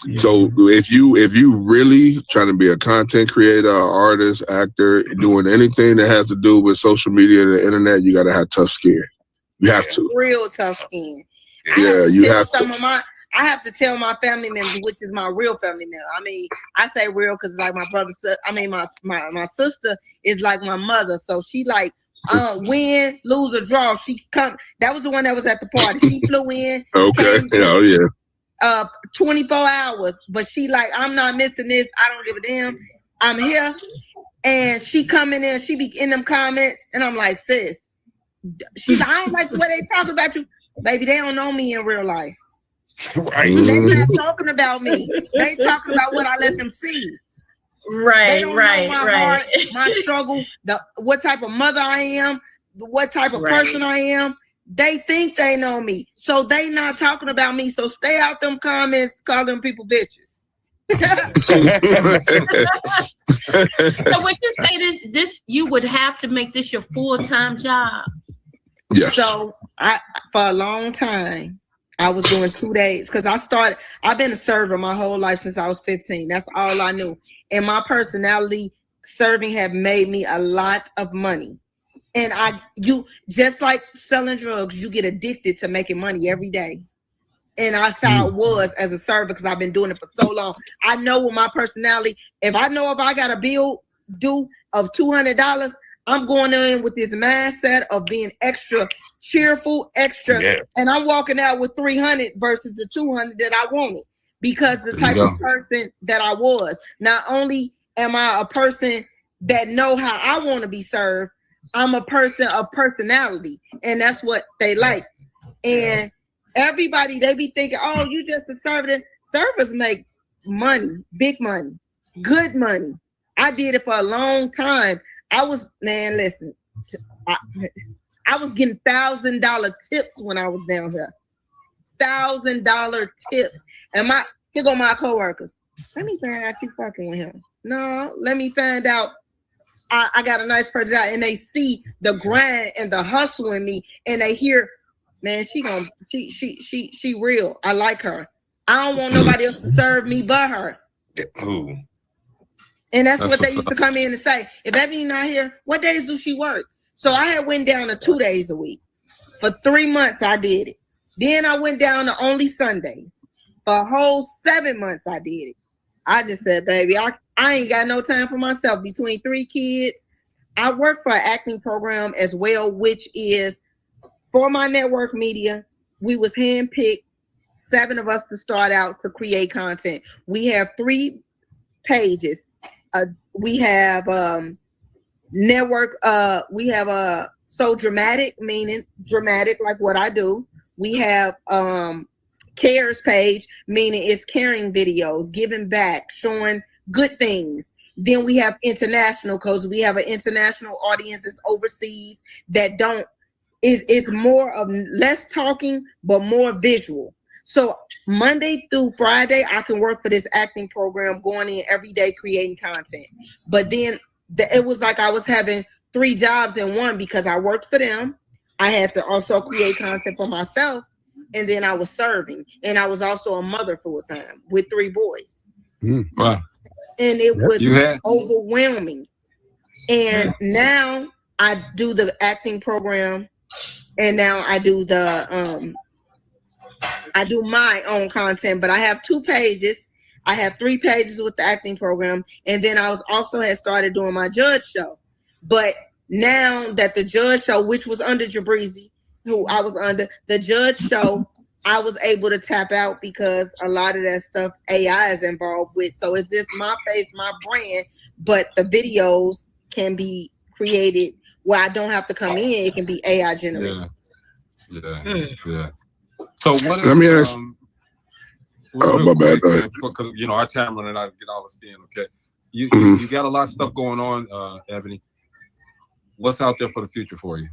Yeah. So if you really trying to be a content creator, artist, actor, doing anything that has to do with social media and the internet, you got to have tough skin. You have to. Real tough skin. I have to tell my family members, which is my real family member. I mean, I say real because like my brother, my sister is like my mother. So she like, win, lose or draw. She come. That was the one that was at the party. She flew in. Okay. Yeah. 24 hours, but she like, I'm not missing this. I don't give a damn. I'm here. And she coming in, she be in them comments, and I'm like, sis. She's like, I don't like the way they talk about you. Baby, they don't know me in real life. Right. They not talking about me. They talking about what I let them see. Right, they don't know my heart, my struggle, what type of mother I am, what type of person I am. They think they know me, so they not talking about me. So stay out them comments, call them people bitches. So would you say this you would have to make this your full-time job? Yes. So for a long time, I was doing 2 days because I've been a server my whole life since I was 15. That's all I knew. And my personality, serving have made me a lot of money. And you just like selling drugs, you get addicted to making money every day. And that's how it was as a server because I've been doing it for so long. I know with my personality, if I got a bill due of $200, I'm going in with this mindset of being extra cheerful, and I'm walking out with 300 versus the 200 that I wanted because the type of person that I was. Not only am I a person that know how I want to be served, I'm a person of personality, and that's what they like. And everybody, they be thinking, oh, you just a server. Servers make money, big money, good money. I did it for a long time. Listen, I was getting $1,000 tips when I was down here. $1,000 tips. And here go my coworkers. Let me find out you fucking with him. No, let me find out I got a nice person out, and they see the grind and the hustle in me, and they hear, man, she real. I like her. I don't want nobody else to serve me but her. Who? And that's what they used to come in and say. If Ebony not here, what days do she work? So I had went down to 2 days a week. For 3 months, I did it. Then I went down to only Sundays. For a whole 7 months, I did it. I just said, baby, I ain't got no time for myself. Between 3 kids, I work for an acting program as well, which is for my network media. We was handpicked, 7 of us to start out to create content. We have 3 pages. We have network. We have so dramatic, meaning dramatic, like what I do. We have cares page, meaning it's caring videos, giving back, showing good things. Then we have international, because we have an international audience that's overseas that it's more of less talking but more visual. So Monday through Friday, I can work for this acting program, going in every day creating content. But then it was like I was having 3 jobs in one, because I worked for them. I had to also create content for myself. And then I was serving. And I was also a mother full time with 3 boys. Wow. And it was overwhelming. And now I do the acting program. And now I do I do my own content, but I have 2 pages. I have 3 pages with the acting program. And then I had started doing my judge show. But now that the judge show, which was under Jabrizi, who I was under, the judge show, I was able to tap out because a lot of that stuff AI is involved with. So it's just my face, my brand, but the videos can be created where I don't have to come in. It can be AI generated. Yeah. So what? Let me ask. My bad. Go ahead. Because our time running out to get all this in. Okay, you got a lot of stuff going on, Ebony. What's out there for the future for you?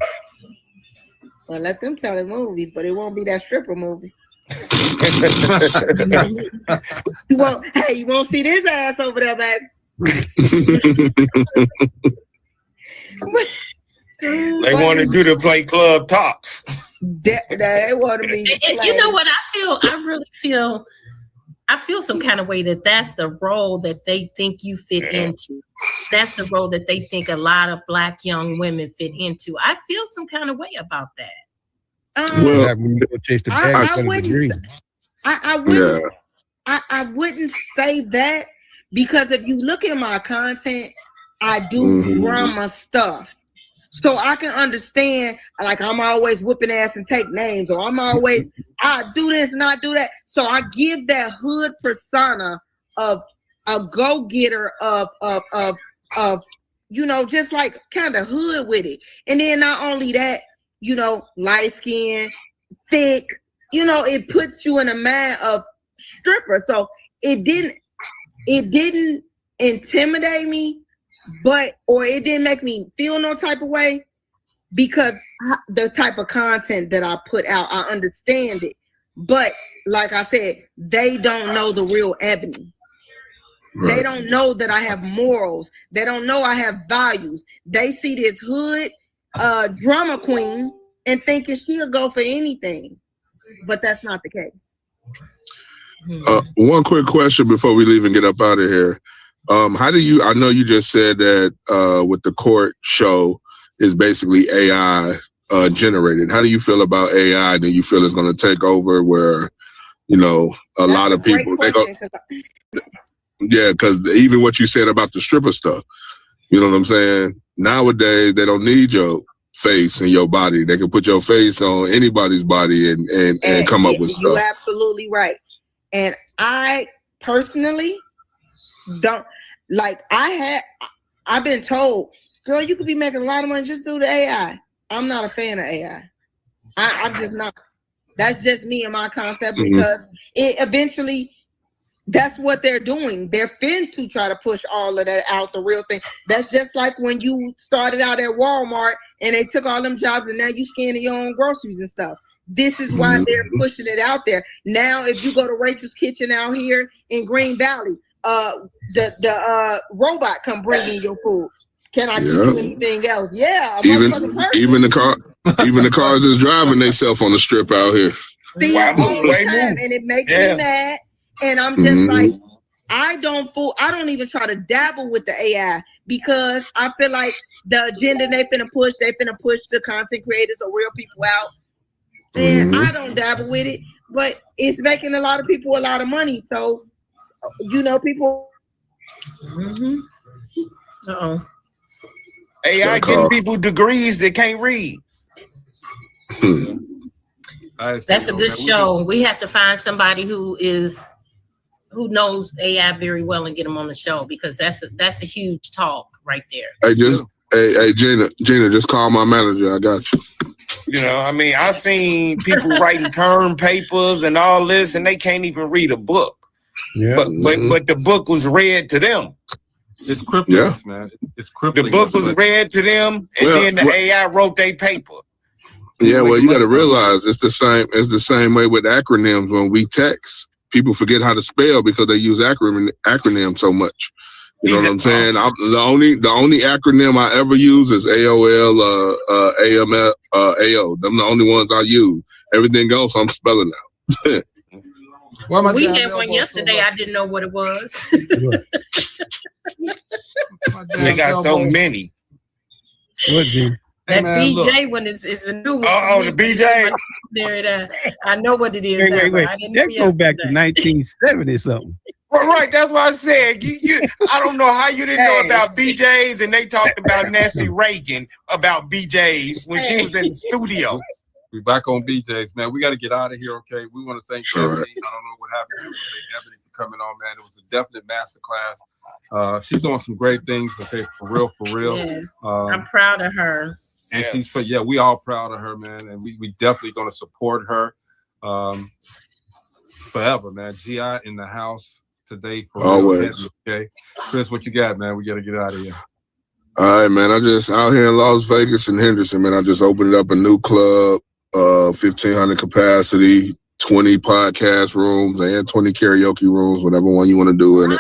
Well, let them tell the movies, but it won't be that stripper movie. You won't see this ass over there, baby. They wanted you to play club tops. They wanted me to play. You know what I feel? I feel some kind of way that's the role that they think you fit into. That's the role that they think a lot of Black young women fit into. I feel some kind of way about that. I wouldn't say that, because if you look at my content, I do drama stuff. So I can understand, like, I'm always whipping ass and take names, or I do this and I do that. So I give that hood persona of a go-getter of just like kind of hood with it. And then not only that, light skin, thick, it puts you in a mind of stripper. So it didn't intimidate me, or it didn't make me feel no type of way, because the type of content that I put out, I understand it. But like I said, they don't know the real Ebony. Right. They don't know that I have morals. They don't know I have values. They see this hood drama queen and thinking she'll go for anything, but that's not the case. One quick question before we leave and get up out of here. How do you? I know you just said that with the court show is basically AI generated. How do you feel about AI? Do you feel it's going to take over? Where a lot of people they go. Yeah, because even what you said about the stripper stuff, you know what I'm saying? Nowadays, they don't need your face and your body. They can put your face on anybody's body and come up with stuff. You're absolutely right. And I personally don't like. I've been told, girl, you could be making a lot of money, just do the AI. I'm not a fan of AI. I'm just not. That's just me and my concept, because it eventually. That's what they're doing. They're fin to try to push all of that out, the real thing. That's just like when you started out at Walmart and they took all them jobs and now you scanning your own groceries and stuff. This is why they're pushing it out there. Now, if you go to Rachel's Kitchen out here in Green Valley, the robot come bring in your food. Can I give you anything else? Yeah, even the cars that's driving themselves on the strip out here. See, all the time, and it makes me mad. And I'm just like, I don't even try to dabble with the AI because I feel like the agenda they finna push the content creators or real people out. And I don't dabble with it, but it's making a lot of people a lot of money. So, people. AI getting people degrees that can't read. That's a good show. We have to find somebody who knows AI very well and get them on the show because that's a huge talk right there. Hey, Gina, just call my manager. I got you. I've seen people writing term papers and all this, and they can't even read a book. Yeah. But the book was read to them. It's cryptic, man. It's cryptic. The book was read to them, and then the AI wrote their paper. Yeah, well, you got to realize it's the same. It's the same way with acronyms when we text. People forget how to spell because they use acronyms so much. You know what I'm saying? The only acronym I ever use is AOL, AML, AO. Them the only ones I use. Everything else I'm spelling out. We had one yesterday. I didn't know what it was. They got so many. That BJ one is a new one. Oh, the BJ. I know what it is. Wait. That goes back to 1970 something. Right, that's what I said. I don't know how you didn't know about BJs, and they talked about Nancy Reagan about BJs when she was in the studio. We're back on BJs, man. We got to get out of here, okay? We want to thank Ebony. I don't know what happened to Ebony for coming on, man. It was a definite masterclass. She's doing some great things, okay, for real. Yes, I'm proud of her. And we all proud of her, man. And we definitely going to support her forever, man. GI in the house today for always. Okay, Chris, what you got, man? We got to get out of here. All right, man. I just out here in Las Vegas and Henderson, man. I just opened up a new club, 1,500 capacity, 20 podcast rooms and 20 karaoke rooms, whatever one you want to do in it.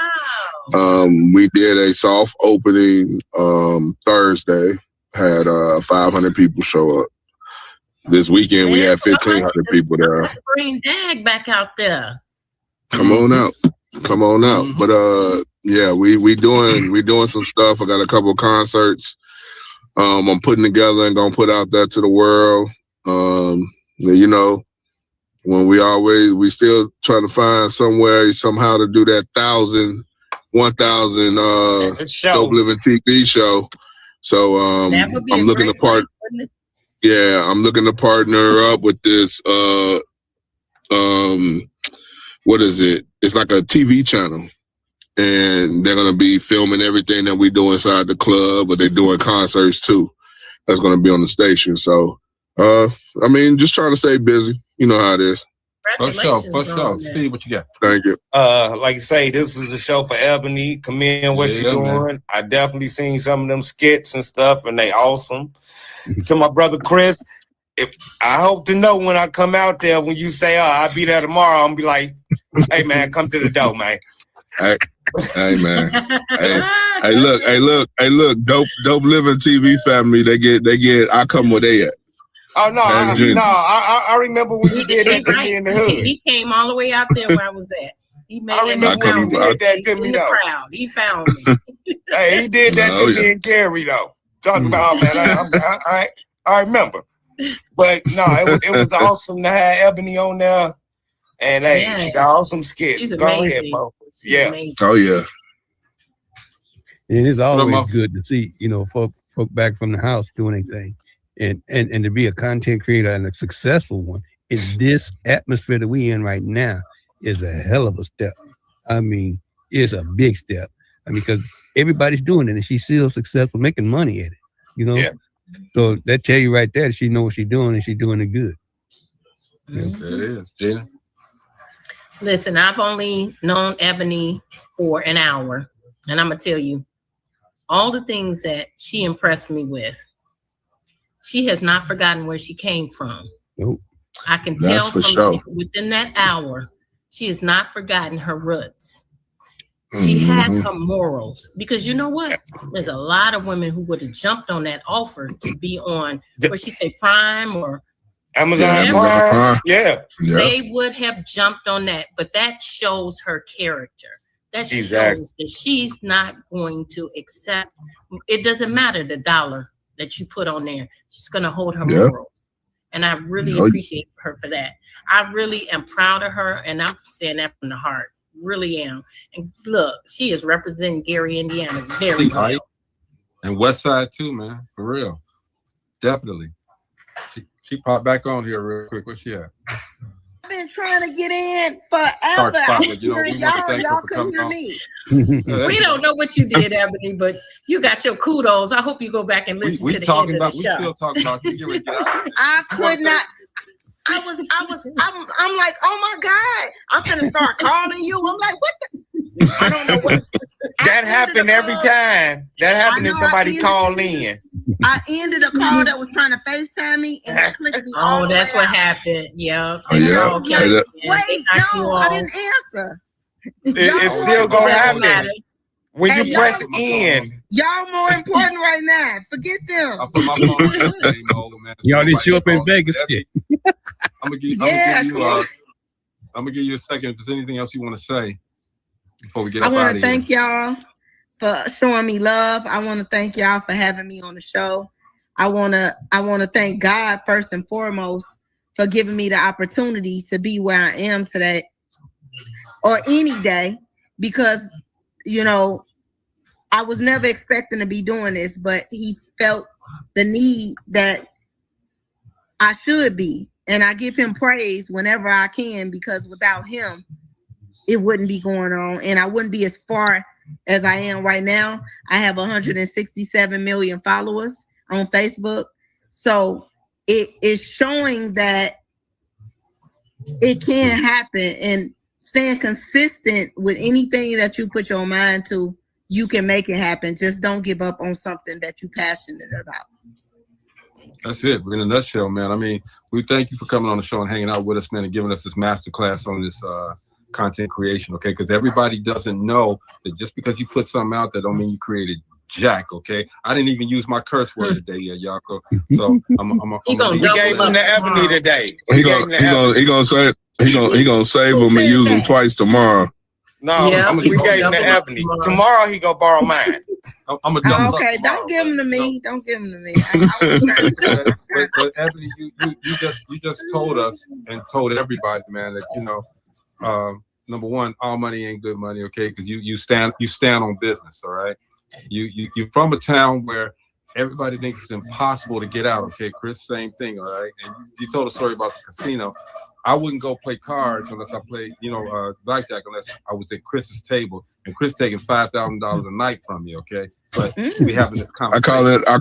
We did a soft opening Thursday. Had 500 people show up. This weekend we had 1,500 people there. Bring Dag back out there. Come on out. But we doing some stuff. I got a couple of concerts I'm putting together and gonna put out there to the world. When we still trying to find somehow to do that 1,000 Dopeliven TV show. So I'm looking to I'm looking to partner up with this what is it? It's like a TV channel. And they're gonna be filming everything that we do inside the club, but they're doing concerts too. That's gonna be on the station. So just trying to stay busy. You know how it is. For sure. Steve, what you got? Thank you. Like I say, this is a show for Ebony. Commend what she's doing. Man. I definitely seen some of them skits and stuff, and they awesome. To my brother Chris, I hope to know when I come out there, when you say, I'll be there tomorrow, I'm gonna be like, hey man, come to the door, man. Hey man. hey, look, Dopeliven TV family, they get I come where they at. Oh no, I remember when you did that to me in the hood. He came all the way out there where I was at. I remember when you did that to me in the crowd. He found me. Hey, he did that to me and Gary though. Talk about man, I remember. But no, it was awesome to have Ebony on there. And hey, she got awesome skits. She's Go amazing. ahead, bro. Amazing. Oh yeah. And it's always good to see, folk back from the house doing anything. And to be a content creator and a successful one in this atmosphere that we in right now is a hell of a step. I mean, it's a big step. because everybody's doing it and she's still successful making money at it, Yeah. So that tell you right there, she knows what she's doing and she's doing it good. It is, Gina. Listen, I've only known Ebony for an hour, and I'm gonna tell you all the things that she impressed me with. She has not forgotten where she came from. Nope. I can That's tell for from sure. within that hour, she has not forgotten her roots. She has her morals, because you know what? There's a lot of women who would have jumped on that offer to be on, what she say, Prime or Amazon Prime. Yeah. They would have jumped on that, but that shows her character. That shows that she's not going to accept. It doesn't matter the dollar that you put on there. She's going to hold her morals. And I really appreciate her for that. I really am proud of her, and I'm saying that from the heart. Really am. And look, she is representing Gary, Indiana very well. And West Side too, man. For real. Definitely. She popped back on here real quick. Where's she at? I've been trying to get in forever. Y'all couldn't hear me. We don't know what you did, Ebony, but you got your kudos. I hope you go back and listen to the end of the show. We still talking about you. I could not. I'm like, oh my God, I'm gonna start calling you. I'm like, what the? I don't know what. That happened every time. That happened if somebody called in. I ended a call that was trying to FaceTime me, and it clicked me. Oh, that's what happened. Yeah. Wait, no, I didn't answer. It's still gonna happen. When you press in, y'all more important right now. Forget them. Y'all didn't show up in Vegas yet. I'm gonna give you a second if there's anything else you want to say before we get up out of here. I want to thank y'all for showing me love. I want to thank y'all for having me on the show. I want to thank God first and foremost for giving me the opportunity to be where I am today or any day, because you know, I was never expecting to be doing this, but he felt the need that I should be. And I give him praise whenever I can, because without him, it wouldn't be going on. And I wouldn't be as far as I am right now. I have 167 million followers on Facebook. So it is showing that it can happen, and staying consistent with anything that you put your mind to, you can make it happen. Just don't give up on something that you're passionate about. That's it. We're in a nutshell, man. I mean, we thank you for coming on the show and hanging out with us, man, and giving us this masterclass on this content creation, okay? Because everybody doesn't know that just because you put something out there don't mean you created jack, okay? I didn't even use my curse word today yet, Yako. So we gave him the Ebony today. He gonna save them and use them twice tomorrow. No, we gave him the Ebony. Tomorrow he gonna borrow mine. I'm a dumb okay, don't give them to me. Don't give them to me. But Ebony, you just told us and told everybody, man, that you know, number one, all money ain't good money, okay? Because you stand on business, all right? You're from a town where everybody thinks it's impossible to get out, okay? Chris, same thing, all right? And you told a story about the casino. I wouldn't go play cards unless I played, blackjack, unless I was at Chris's table, and Chris taking $5,000 a night from me, okay? But we having this conversation. I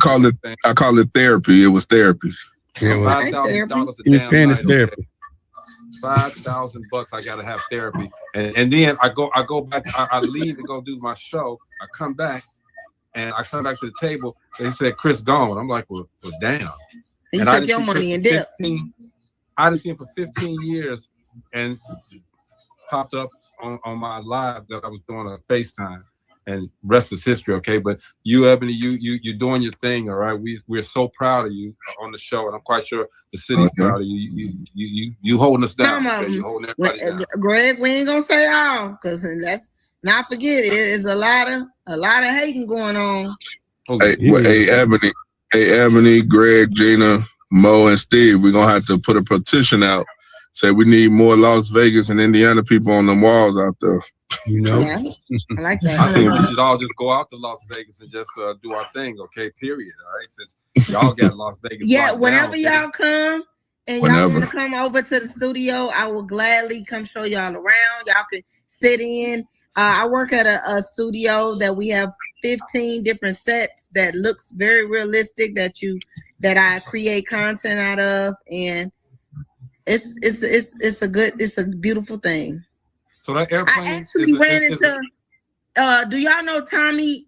call it therapy. It was therapy. $5,000 a damn night, therapy. $5,000 I gotta have therapy, and then I go back. I leave and go do my show. I come back, and I come back to the table. They said Chris gone. I'm like, well damn. You took your money and dip. I didn't see him for 15 years, and popped up on my live that I was doing on FaceTime, and rest is history, okay? But you, Ebony, you're doing your thing, all right? We're so proud of you on the show, and I'm quite sure the city's proud of you. You holding us down, okay? You holding everybody down. Greg, we ain't gonna say all, because let's not forget it is a lot of hating going on. Hey, Ebony, Greg, Gina, Mo, and Steve, we're gonna have to put a petition out. Say we need more Las Vegas and Indiana people on them walls out there. Yeah, I like that. I think we should all just go out to Las Vegas and just do our thing, okay? Period. All right, since y'all got Las Vegas. Yeah, whenever y'all come and y'all want to come over to the studio, I will gladly come show y'all around. Y'all can sit in. I work at a studio that we have 15 different sets that looks very realistic that I create content out of, and it's a beautiful thing. So that airplane. I actually ran into. Do y'all know Tommy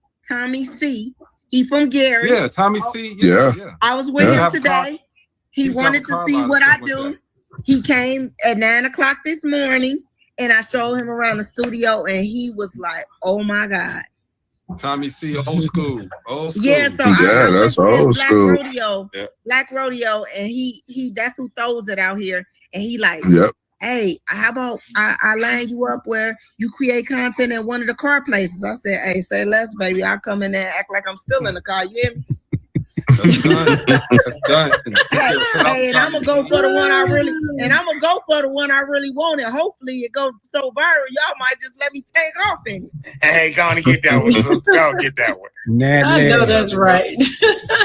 C? He from Gary. Yeah, Tommy C. Yeah. I was with him today. He wanted to see what I do. He came at 9 o'clock this morning, and I showed him around the studio, and he was like, "Oh my God." Tommy C. Old school. Yeah, so that's old school. Black Rodeo, and he that's who throws it out here, and he like, hey, how about I line you up where you create content at one of the car places? I said, hey, say less, baby. I'll come in there and act like I'm still in the car. You hear me? That's done. That's done. Hey, and I'm gonna go for the one I really, want, and hopefully it goes so viral. Y'all might just let me take off in it. Hey, go on and get that one. Let's go get that one. I know that's right.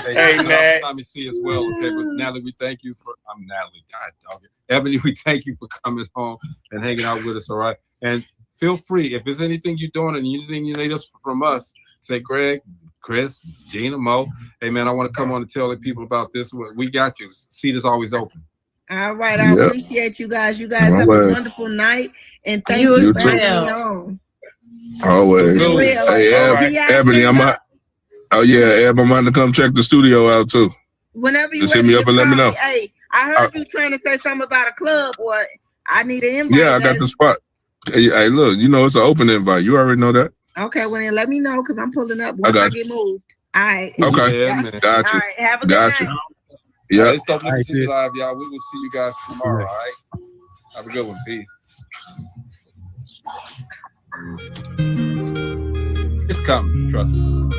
Hey, Nat. Tommy C as well. Okay, but Natalie, we thank you for. I'm Natalie. God dog it. Ebony, we thank you for coming home and hanging out with us. All right, and feel free if there's anything you're doing and anything you need us from us. Say, Greg, Chris, Gina, Mo. Hey, man, I want to come on and tell the people about this. We got you. Seat is always open. All right. I appreciate you guys. You guys have a wonderful night. And thank you for having me on. Always. Hey, Ebony, I'm out. Oh, yeah, Eb, I'm out to come check the studio out, too. Whenever you just hit me up and let me know. Hey, I heard you trying to say something about a club, or I need an invite. Yeah, I got the spot. Hey, look, you know, it's an open invite. You already know that. Okay, well then let me know because I'm pulling up once I get moved. All right. Okay. Yeah. Got you. All right. Have a good night. Yeah. It's Dopeliven TV Live, y'all. We will see you guys tomorrow. All right. Have a good one. Peace. It's coming. Trust me.